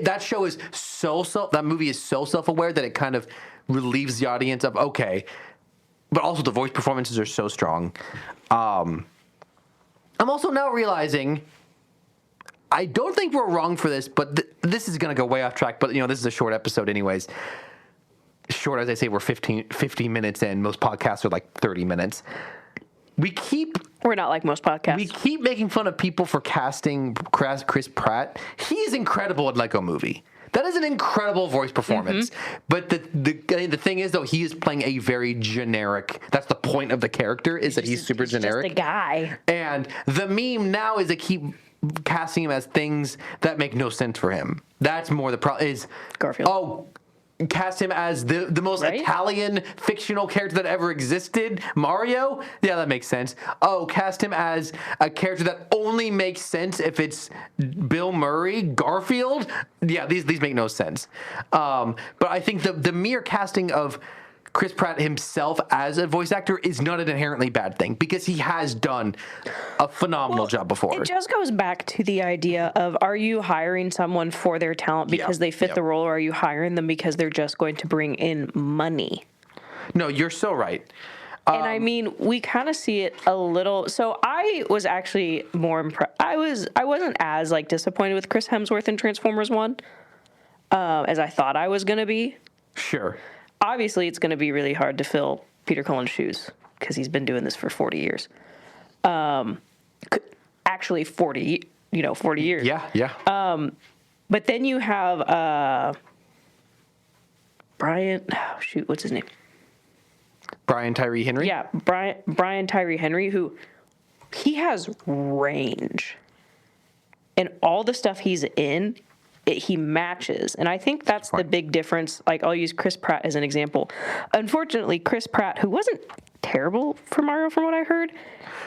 that show is that movie is so self-aware that it kind of relieves the audience of, okay, but also the voice performances are so strong. I'm also now realizing, I don't think we're wrong for this, but this is going to go way off track. But, this is a short episode anyways. Short, as I say, we're 50 minutes in. Most podcasts are like 30 minutes. We're not like most podcasts. We keep making fun of people for casting Chris Pratt. He's incredible at Lego Movie. That is an incredible voice performance. Mm-hmm. But the thing is, though, he is playing a very generic. That's the point of the character, is that he's super generic. Just a guy. And the meme now is they keep casting him as things that make no sense for him. That's more the problem. Is Garfield. Oh, cast him as the most Italian fictional character that ever existed, Mario. Yeah, that makes sense. Oh, cast him as a character that only makes sense if it's Bill Murray, Garfield. Yeah, these make no sense. But I think the mere casting of Chris Pratt himself as a voice actor is not an inherently bad thing, because he has done a phenomenal job before. It just goes back to the idea of, are you hiring someone for their talent because they fit the role, or are you hiring them because they're just going to bring in money? No, you're so right. And I mean, we kind of see it a little. So I was actually more impressed. I wasn't as disappointed with Chris Hemsworth in Transformers 1 as I thought I was going to be. Sure. Obviously, it's going to be really hard to fill Peter Cullen's shoes because he's been doing this for 40 years. Actually, 40 years. Yeah. But then you have Brian. Oh, shoot, what's his name? Brian Tyree Henry. Yeah, Brian Tyree Henry, who he has range, and all the stuff he's in, he matches. And I think that's the big difference. Like, I'll use Chris Pratt as an example. Unfortunately, Chris Pratt, who wasn't terrible for Mario from what I heard,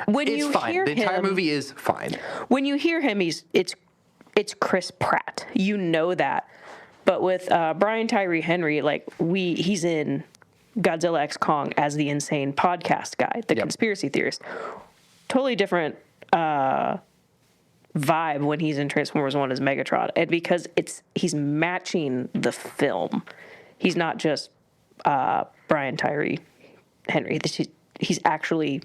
it's fine. The entire movie is fine. When you hear him, it's Chris Pratt. You know that. But with Brian Tyree Henry, he's in Godzilla x Kong as the insane podcast guy, the conspiracy theorist. Totally different vibe when he's in Transformers 1 as Megatron, and because he's matching the film. He's not just Brian Tyree Henry. He's actually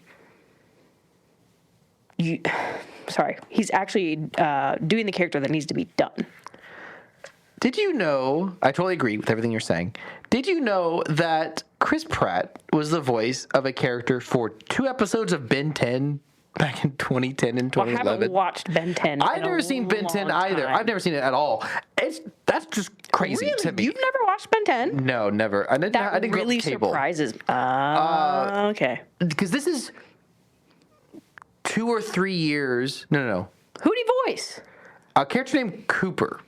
he's actually doing the character that needs to be done. Did you know, I totally agree with everything you're saying. Did you know that Chris Pratt was the voice of a character for 2 episodes of Ben 10 back in 2010 and 2011? I haven't watched Ben 10. I've never seen Ben 10 either. I've never seen it at all. That's just crazy to me. You've never watched Ben 10? No, never. I didn't That grow up really with cable. surprises me. Okay. Because this is 2 or 3 years. No. Who'd he voice? A character named Cooper.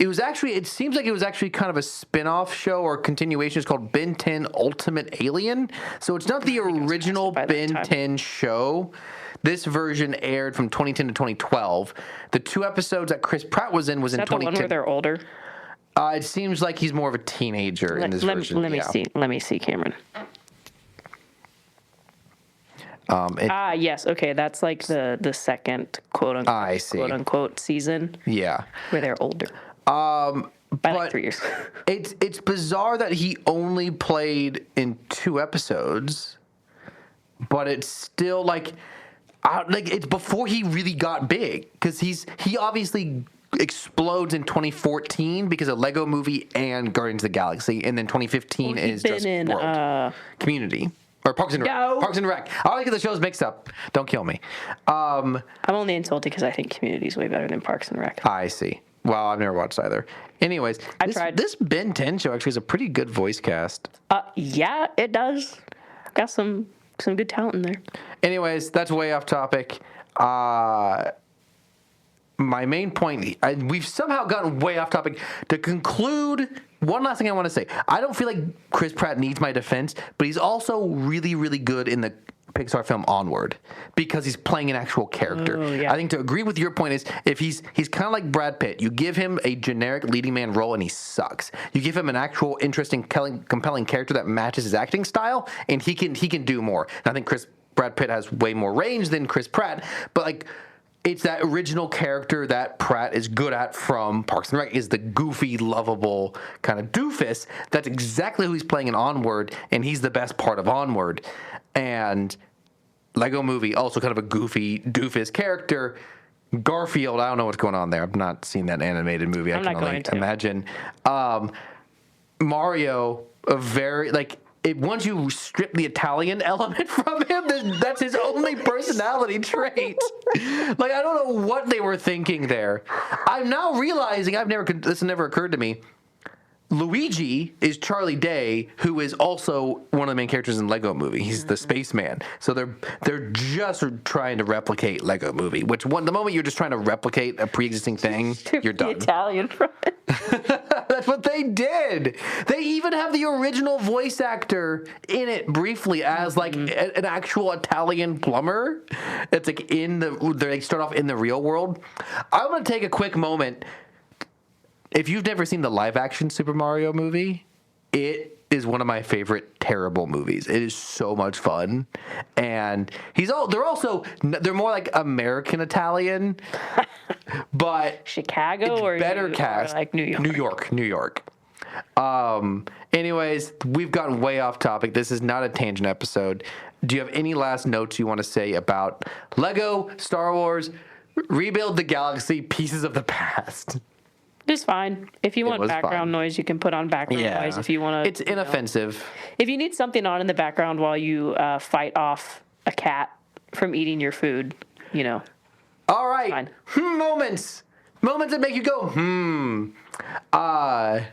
It seems like it was actually kind of a spin-off show or continuation. It's called Ben 10 Ultimate Alien. So it's not the original Ben 10 show. This version aired from 2010 to 2012. The 2 episodes that Chris Pratt was in was in 2010. Is that the one where they're older? It seems like he's more of a teenager in this version. Let me see, Cameron. Yes. Okay, that's like the second quote unquote season. Yeah. Where they're older. By like 3 years. It's bizarre that he only played in 2 episodes, but it's still like it's before he really got big, because he obviously explodes in 2014 because of Lego Movie and Guardians of the Galaxy, and then 2015 is just World. Community. Or Parks and Rec. No. Parks and Rec. I always get the shows mixed up. Don't kill me. I'm only insulted because I think Community's way better than Parks and Rec. I see. Well, I've never watched either. Anyways, I tried. This Ben 10 show actually has a pretty good voice cast. Yeah, it does. Got some good talent in there. Anyways, that's way off topic. My main point, we've somehow gotten way off topic. To conclude, one last thing I want to say. I don't feel like Chris Pratt needs my defense, but he's also really, really good in the Pixar film Onward because he's playing an actual character. Oh, yeah. I think to agree with your point is if he's kind of like Brad Pitt. You give him a generic leading man role and he sucks. You give him an actual interesting, compelling character that matches his acting style, and he can do more. And I think Brad Pitt has way more range than Chris Pratt, but like, it's that original character that Pratt is good at from Parks and Rec, is the goofy, lovable kind of doofus. That's exactly who he's playing in Onward, and he's the best part of Onward. And Lego Movie, also kind of a goofy, doofus character. Garfield, I don't know what's going on there. I've not seen that animated movie. I can only imagine. Mario, a very, like, once you strip the Italian element from him, that's his only personality trait. Like, I don't know what they were thinking there. I'm now realizing this never occurred to me. Luigi is Charlie Day, who is also one of the main characters in Lego Movie. He's the spaceman. So they're just trying to replicate Lego Movie. The moment you're just trying to replicate a pre-existing thing, you're done. The Italian from it. That's what they did. They even have the original voice actor in it briefly as like an actual Italian plumber. It's like they start off in the real world. I'm going to take a quick moment. If you've never seen the live-action Super Mario movie, it is one of my favorite terrible movies. It is so much fun, and they're more like American Italian, but Chicago or better cast, or like New York. New York. Anyways, we've gotten way off topic. This is not a tangent episode. Do you have any last notes you want to say about Lego, Star Wars, Rebuild the Galaxy, Pieces of the Past? It's fine. If you want background noise, you can put on background noise. If you want to, it's inoffensive. If you need something on in the background while you fight off a cat from eating your food, All right. Moments that make you go, God,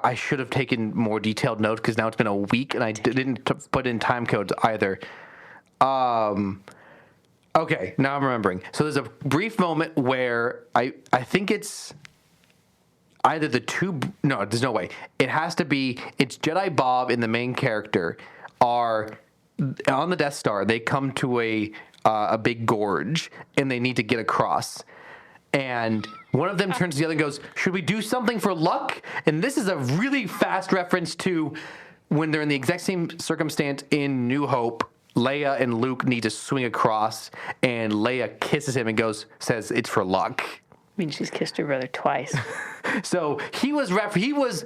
I should have taken more detailed notes because now it's been a week and I didn't put in time codes either. Okay, now I'm remembering. So there's a brief moment where I think it's either no, there's no way. It has to be, it's Jedi Bob and the main character are on the Death Star. They come to a big gorge and they need to get across. And one of them turns to the other and goes, should we do something for luck? And this is a really fast reference to when they're in the exact same circumstance in New Hope. Leia and Luke need to swing across, and Leia kisses him and says, it's for luck. I mean, she's kissed her brother twice. So he was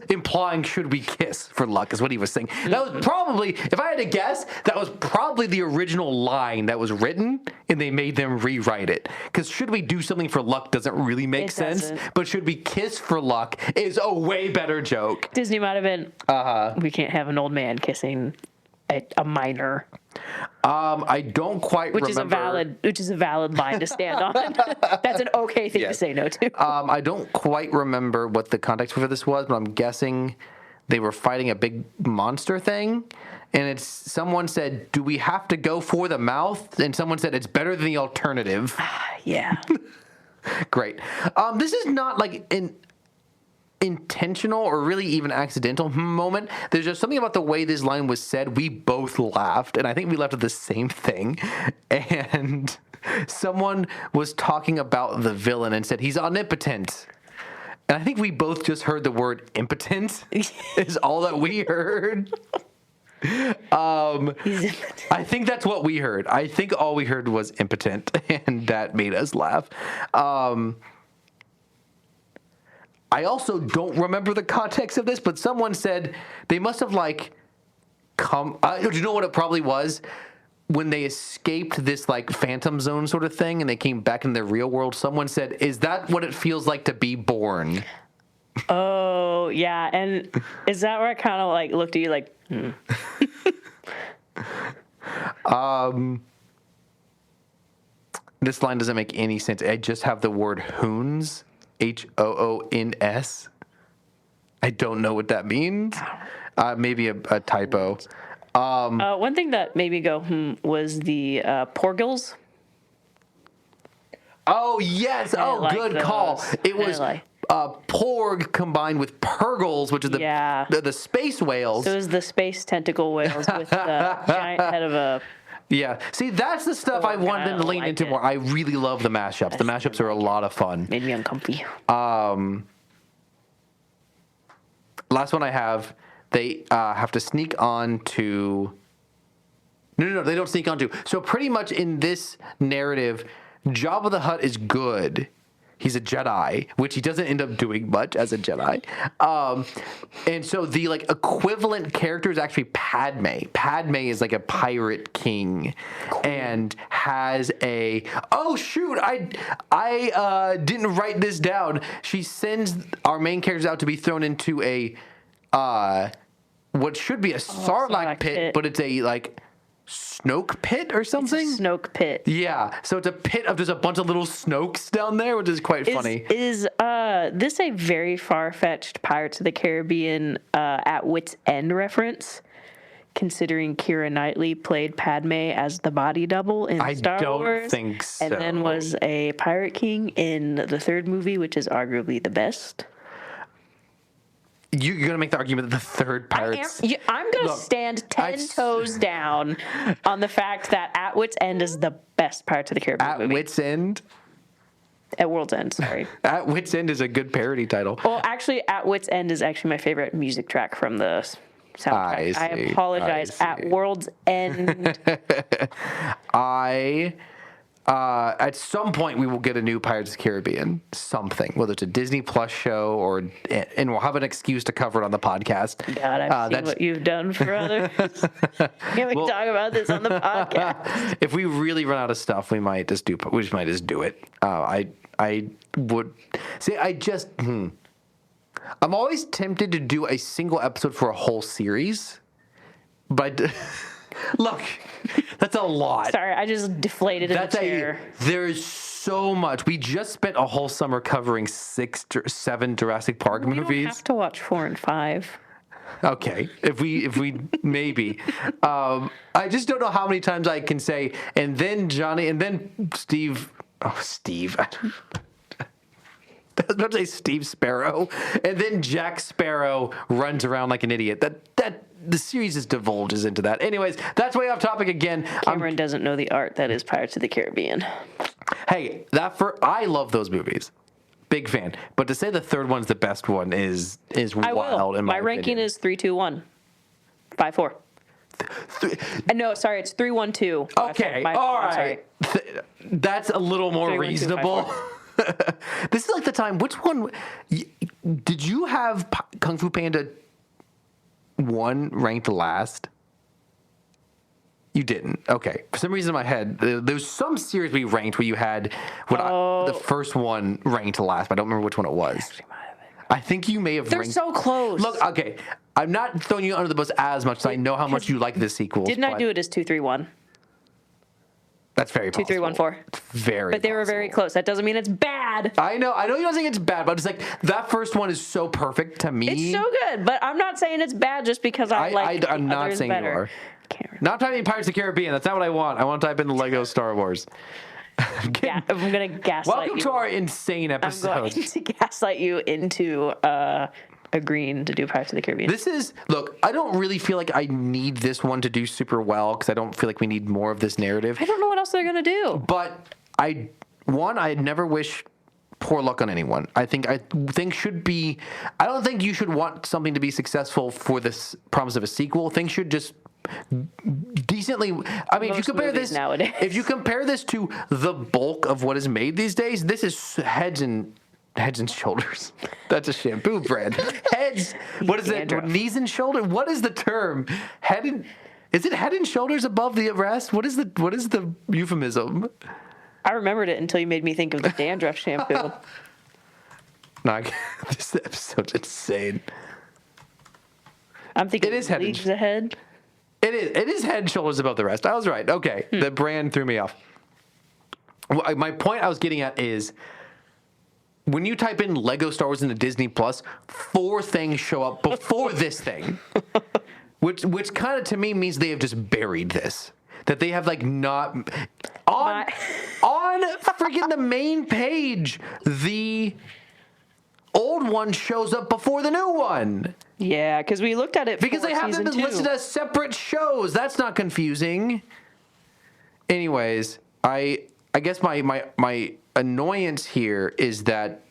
implying should we kiss for luck is what he was saying. That was probably, if I had to guess, that was probably the original line that was written, and they made them rewrite it. Because should we do something for luck doesn't really make sense, doesn't. but should we kiss for luck is a way better joke. Disney might have been. We can't have an old man kissing a minor, I don't quite remember. which is a valid line to stand on. That's an okay thing to say no to. I don't quite remember what the context for this was, but I'm guessing they were fighting a big monster thing. And someone said, "Do we have to go for the mouth?" And someone said, "It's better than the alternative." Yeah. Great. This is not like an intentional or really even accidental moment. There's just something about the way this line was said. We both laughed, and I think we laughed at the same thing. And someone was talking about the villain and said he's omnipotent. And I think we both just heard the word impotent is all that we heard. I think that's what we heard. I think all we heard was impotent, and that made us laugh. I also don't remember the context of this, but someone said they must have come. Do you know what it probably was? When they escaped this phantom zone sort of thing and they came back in the real world, someone said, "Is that what it feels like to be born?" Oh, yeah. And is that where I kind of looked at you This line doesn't make any sense. I just have the word hoons, Hoons. I don't know what that means. Maybe a typo. one thing that made me go, was the Porgles. Oh, yes. Oh, good call. It was porg combined with purgles, which is the space whales. So it was the space tentacle whales with the giant head of a... Yeah. See, that's the stuff I want them to lean into more. I really love the mashups. The mashups are a lot of fun. Made me uncomfy. Last one I have, they have to sneak on to... No, they don't sneak onto. So pretty much in this narrative, Jabba the Hutt is good. He's a Jedi, which he doesn't end up doing much as a Jedi. And so the equivalent character is actually Padme. Padme is a pirate king and has a... Oh, shoot! I didn't write this down. She sends our main characters out to be thrown into a... what should be a Sarlacc pit, but it's a... Snoke pit or something? Snoke pit. Yeah, so it's a pit of just a bunch of little Snokes down there, which is quite funny. Is this a very far-fetched Pirates of the Caribbean at wit's end reference? Considering Keira Knightley played Padme as the body double in Star Wars. I don't think so. And then was a pirate king in the third movie, which is arguably the best. You're going to make the argument that the third Pirates... I'm going to stand 10 toes down on the fact that At Wit's End is the best Pirates of the Caribbean movie. At Wit's End? At World's End, sorry. At Wit's End is a good parody title. Well, actually, At Wit's End is actually my favorite music track from the soundtrack. I apologize. At World's End... At some point, we will get a new Pirates of the Caribbean something, whether it's a Disney Plus show and we'll have an excuse to cover it on the podcast. God, I've seen what you've done for others. Can we talk about this on the podcast? If we really run out of stuff, we might just do it. I would say I'm always tempted to do a single episode for a whole series, but. Look, that's a lot. Sorry, I just deflated in the chair. There's so much. We just spent a whole summer covering 6 or 7 Jurassic Park movies. We don't have to watch 4 and 5. Okay, if we maybe. I just don't know how many times I can say, and then Johnny, and then Steve. Oh, Steve. I was about to say Steve Sparrow, and then Jack Sparrow runs around like an idiot. That the series just divulges into that. Anyways, that's way off topic again. Cameron doesn't know the art that is Pirates of the Caribbean. Hey, I love those movies. Big fan. But to say the third one's the best one is wild. In my ranking is 3, 2, 1, 5, 4. No, sorry, it's 3, 1, 2. Okay, all right. That's a little more 3, 1, 2, reasonable. 5, 4. This is like the time. Which one? Did you have Kung Fu Panda 1 ranked last? You didn't. Okay. For some reason in my head, there's some series we ranked where you had the first one ranked last, but I don't remember which one it was. I think you may have They're ranked. so close. Look, okay. I'm not throwing you under the bus as much as I know how much you like the sequels. Didn't I do it as 2, 3, 1? That's very possible. 2, 3, 1, 4. It's very But they were very close. That doesn't mean it's bad. I know you don't think it's bad, but it's like that first one is so perfect to me. It's so good, but I'm not saying it's bad just because I like I'm the not others saying better. you are. Can't remember. Not typing Pirates of the Caribbean. That's not what I want. I want to type in the Lego Star Wars. Yeah, I'm gonna gaslight Welcome you. to our insane I'm episode. going to gaslight you into agreeing to do Pirates of the Caribbean. Look, I don't really feel like I need this one to do super well because I don't feel like we need more of this narrative. I don't know what else they're gonna do. But I'd never wish poor luck on anyone. I think should be. I don't think you should want something to be successful for this promise of a sequel. Things should just decently. I mean, if you Most compare movies this nowadays. if you compare this to the bulk of what is made these days, this is Heads and Shoulders. That's a shampoo brand. Heads. What is it? Dandruff. Knees and shoulders. What is the term? Is it Head and Shoulders above the rest? What is the euphemism? I remembered it until you made me think of the dandruff shampoo. No, this episode's insane. I'm thinking It is Head and leagues ahead. It is Head and Shoulders above the rest. I was right. Okay, the brand threw me off. My point I was getting at is when you type in Lego Star Wars into Disney Plus, 4 things show up before this thing, which kind of to me means they have just buried this. That they have like not on freaking the main page. The old one shows up before the new one. Yeah, because we looked at it Because for they have them season 2. listed as separate shows. That's not confusing. Anyways, I guess my annoyance here is that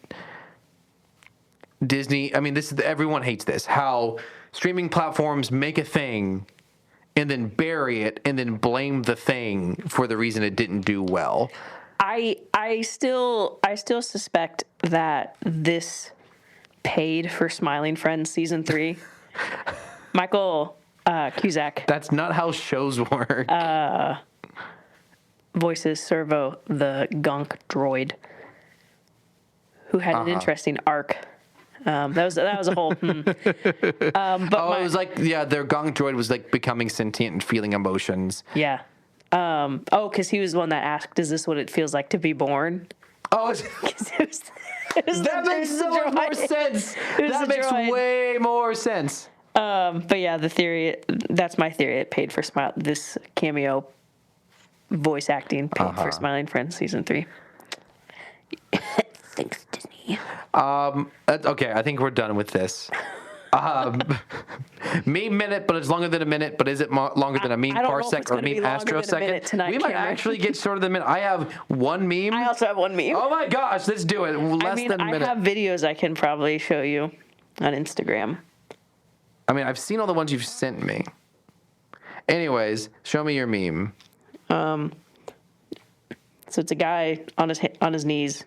Disney. I mean, everyone hates this. How streaming platforms make a thing and then bury it and then blame the thing for the reason it didn't do well. I still suspect that this paid for Smiling Friends season 3. Michael Cusack That's not how shows work. voices Servo, the gunk droid, who had an interesting arc. That was a whole. But it was like their gong droid was like becoming sentient and feeling emotions. yeah. Because he was the one that asked, "Is this what it feels like to be born?" Oh, That makes so much more sense. That makes way more sense. But yeah, the theory, that's my theory. It paid for this cameo voice acting paid for Smiling Friends season 3. Thanks, Disney. Okay, I think we're done with this. Meme minute, but it's longer than a minute. But is it longer than a meme I don't know if parsec it's or gonna be meme longer than a astrosecond? minute tonight, We might Cameron. actually get shorter than a minute. I have one meme. I also have one meme. Oh my gosh, let's do it. Less than a minute. I have videos I can probably show you on Instagram. I mean, I've seen all the ones you've sent me. Anyways, show me your meme. So it's a guy on his knees,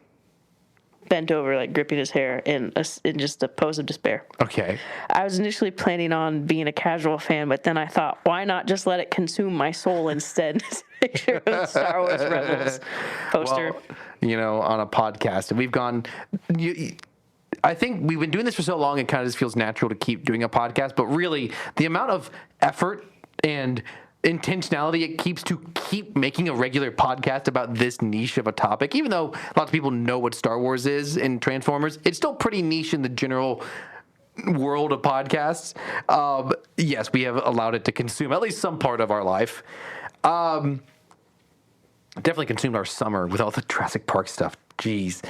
bent over, like gripping his hair in just a pose of despair. Okay. I was initially planning on being a casual fan, but then I thought, why not just let it consume my soul instead? Picture of the Star Wars Rebels poster. Well, on a podcast, and we've gone. I think we've been doing this for so long, it kind of just feels natural to keep doing a podcast. But really, the amount of effort and intentionality it keeps to keep making a regular podcast about this niche of a topic, even though lots of people know what Star Wars is and Transformers, it's still pretty niche in the general world of podcasts. Yes, we have allowed it to consume at least some part of our life. Definitely consumed our summer with all the Jurassic Park stuff. Jeez.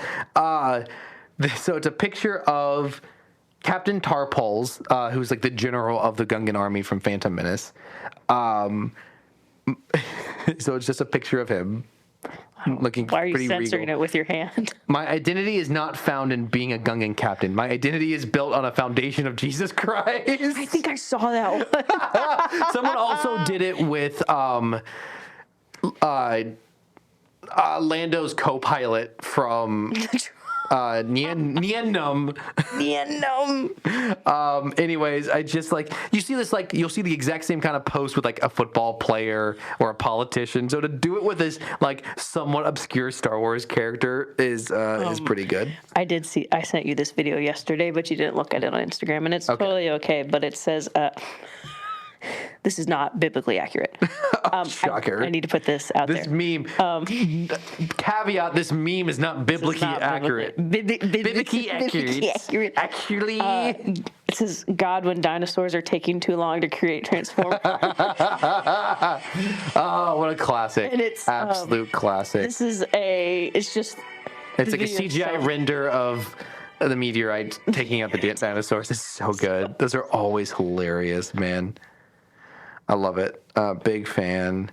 So it's a picture of Captain Tarpols, who's like the general of the Gungan army from Phantom Menace. So it's just a picture of him looking Why are you pretty censoring regal. it with your hand? My identity is not found in being a Gungan captain. My identity is built on a foundation of Jesus Christ. I think I saw that one. Someone also did it with Lando's co-pilot from Nienum. Anyways, I just like you see this like you'll see the exact same kind of post with like a football player or a politician. So to do it with this like somewhat obscure Star Wars character is pretty good. I sent you this video yesterday, but you didn't look at it on Instagram, and it's totally okay. But it says, this is not biblically accurate. Shocker. I need to put this out This there. meme. Caveat: this meme is not biblically accurate. Biblically accurate. Actually, it says God when dinosaurs are taking too long to create Transformers. oh, what a classic! And it's, absolute classic. This is it's just. It's like a video is CGI so- render of the meteorite taking out the dinosaurs. It's so good. Those are always hilarious, man. I love it. Big fan.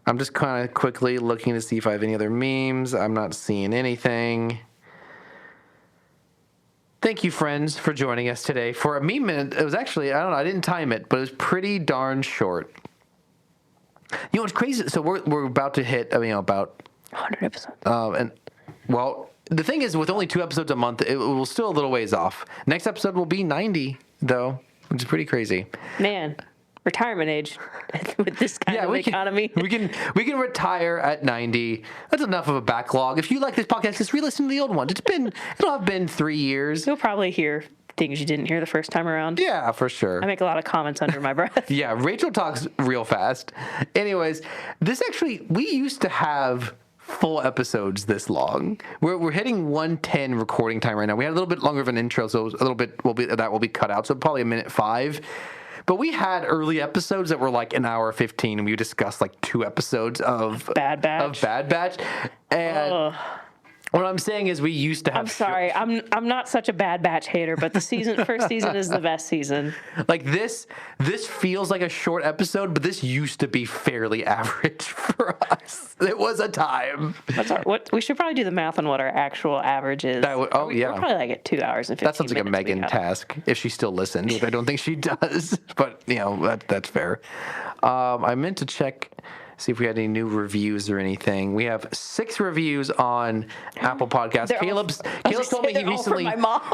I'm just kind of quickly looking to see if I have any other memes. I'm not seeing anything. Thank you, friends, for joining us today. For a meme minute, it was actually, I don't know, I didn't time it, but it was pretty darn short. You know what's crazy? So we're about to hit, about 100 episodes. and well, the thing is, with only 2 episodes a month, it will still a little ways off. Next episode will be 90, though, which is pretty crazy. Man, retirement age with this kind of economy. We can retire at 90. That's enough of a backlog. If you like this podcast, just re-listen to the old one. It'll have been 3 years. You'll probably hear things you didn't hear the first time around. Yeah, for sure. I make a lot of comments under my breath. Yeah, Rachel talks real fast. Anyways, we used to have full episodes this long. We're hitting 110 recording time right now. We had a little bit longer of an intro, so a little bit will be cut out. So probably 1:05. But we had early episodes that were like an hour 15, and we discussed like 2 episodes of Bad Batch. And what I'm saying is we used to have. I'm sorry. I'm not such a Bad Batch hater, but the first season is the best season. Like this feels like a short episode, but this used to be fairly average for us. It was a time. We should probably do the math on what our actual average is. Yeah. We're probably like at 2 hours and 15 minutes. That sounds like a Megan task if she still listens, which I don't think she does. But that's fair. I meant to check. See if we had any new reviews or anything. We have 6 reviews on Apple Podcasts. Caleb told me he recently.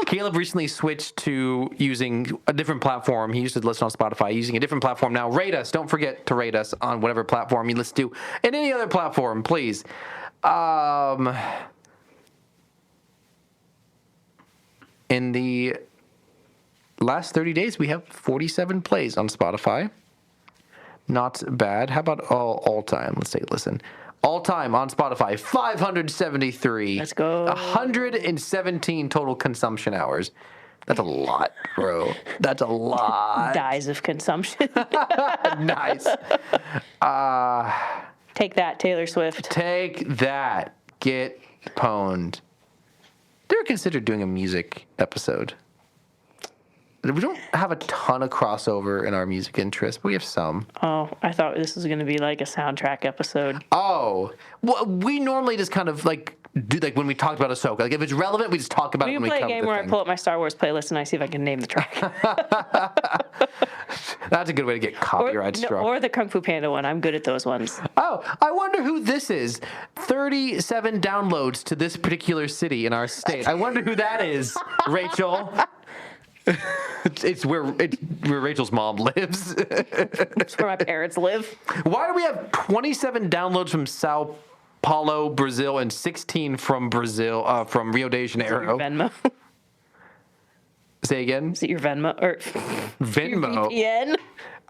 Caleb recently switched to using a different platform. He used to listen on Spotify, using a different platform now. Rate us. Don't forget to rate us on whatever platform you listen to, and any other platform, please. In the last 30 days, we have 47 plays on Spotify. Not bad. How about all time? Let's take a listen. All time on Spotify, 573. Let's go. 117 total consumption hours. That's a lot, bro. That's a lot. Dies of consumption. Nice. Take that, Taylor Swift. Take that. Get pwned. Did you ever consider doing a music episode? We don't have a ton of crossover in our music interests, but we have some. Oh, I thought this was going to be like a soundtrack episode. Oh, well, we normally just kind of like do like when we talked about Ahsoka. Like if it's relevant, we just talk about it. We when can play we a game where I pull up my Star Wars playlist and I see if I can name the track. That's a good way to get copyright struck. Or the Kung Fu Panda one. I'm good at those ones. Oh, I wonder who this is. 37 downloads to this particular city in our state. I wonder who that is, Rachel. It's where Rachel's mom lives. It's where my parents live. Why do we have 27 downloads from Sao Paulo, Brazil, and 16 from Brazil, from Rio de Janeiro? Your Venmo. Say again? Is it your Venmo or Venmo? VPN?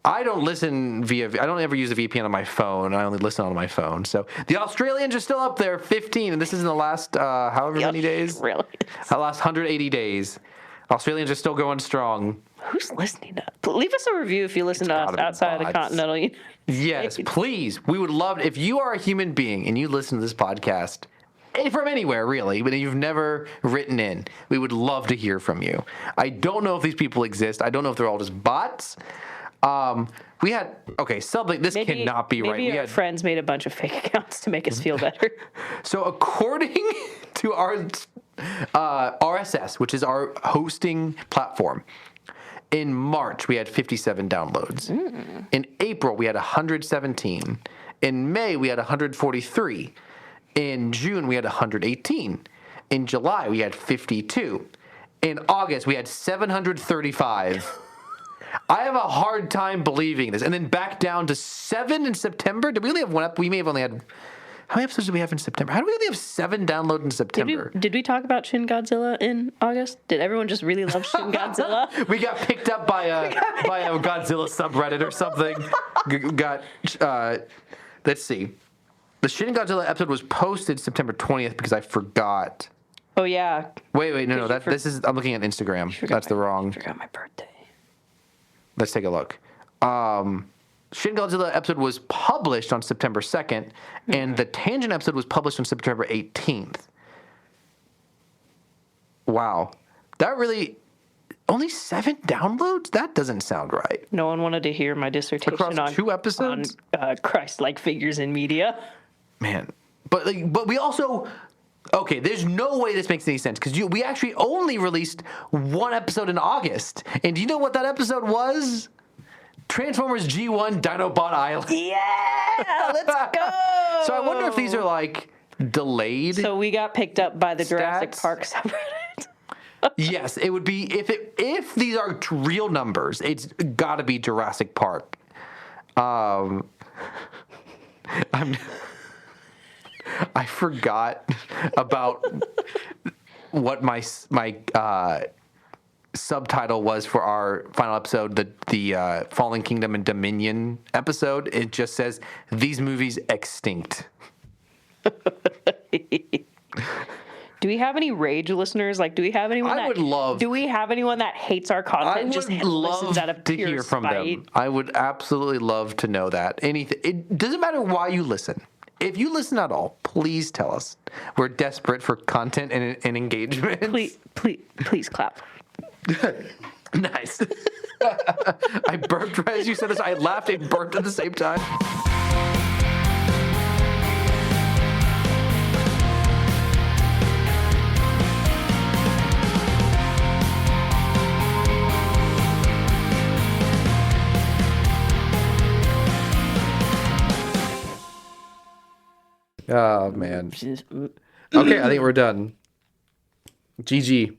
I don't listen I don't ever use a VPN on my phone. I only listen on my phone. So the Australians are still up there, 15, and this is in the last however many days. Really? The last 180 days. Australians are still going strong. Who's listening to? Leave us a review if you listen to us outside of the continental United Yes, States. please. We would love if you are a human being and you listen to this podcast from anywhere, really, but you've never written in. We would love to hear from you. I don't know if these people exist. I don't know if they're all just bots. We had something. This cannot be right. Maybe our friends made a bunch of fake accounts to make us feel better. So according to our RSS, which is our hosting platform, in March we had 57 downloads. In April we had 117. In May we had 143. In June we had 118. In July, we had 52. In August, we had 735. I have a hard time believing this. And then back down to 7 in September. Did we only have one? We may have only had. How many episodes did we have in September? How do we only have 7 downloads in September? Did we talk about Shin Godzilla in August? Did everyone just really love Shin Godzilla? We got picked up by a Godzilla subreddit or something. Let's see. The Shin Godzilla episode was posted September 20th because I forgot. Oh yeah. Wait, no. This is. I'm looking at Instagram. That's the wrong. I forgot my birthday. Let's take a look. Shin Godzilla episode was published on September 2nd, and the Tangent episode was published on September 18th. Wow. That really... Only 7 downloads? That doesn't sound right. No one wanted to hear my dissertation Across on 2 episodes? on Christ-like figures in media. Man. But we also... Okay, there's no way this makes any sense because we actually only released 1 episode in August. And do you know what that episode was? Transformers G1 Dinobot Island. Yeah, let's go. So I wonder if these are like delayed. So we got picked up by the Jurassic Stats? Park subreddit. Yes, it would be if these are real numbers, it's got to be Jurassic Park. I forgot about what my subtitle was for our final episode, the Fallen Kingdom and Dominion episode. It just says these movies extinct. Do we have any rage listeners? Like, do we have anyone Do we have anyone that hates our content? I and just would love listens out of to pure hear from spite? them. I would absolutely love to know that. Anything. It doesn't matter why you listen. If you listen at all, please tell us. We're desperate for content and engagement. Please clap. Nice. I burped right as you said this. I laughed and burped at the same time. Oh, man. Okay, I think we're done. GG.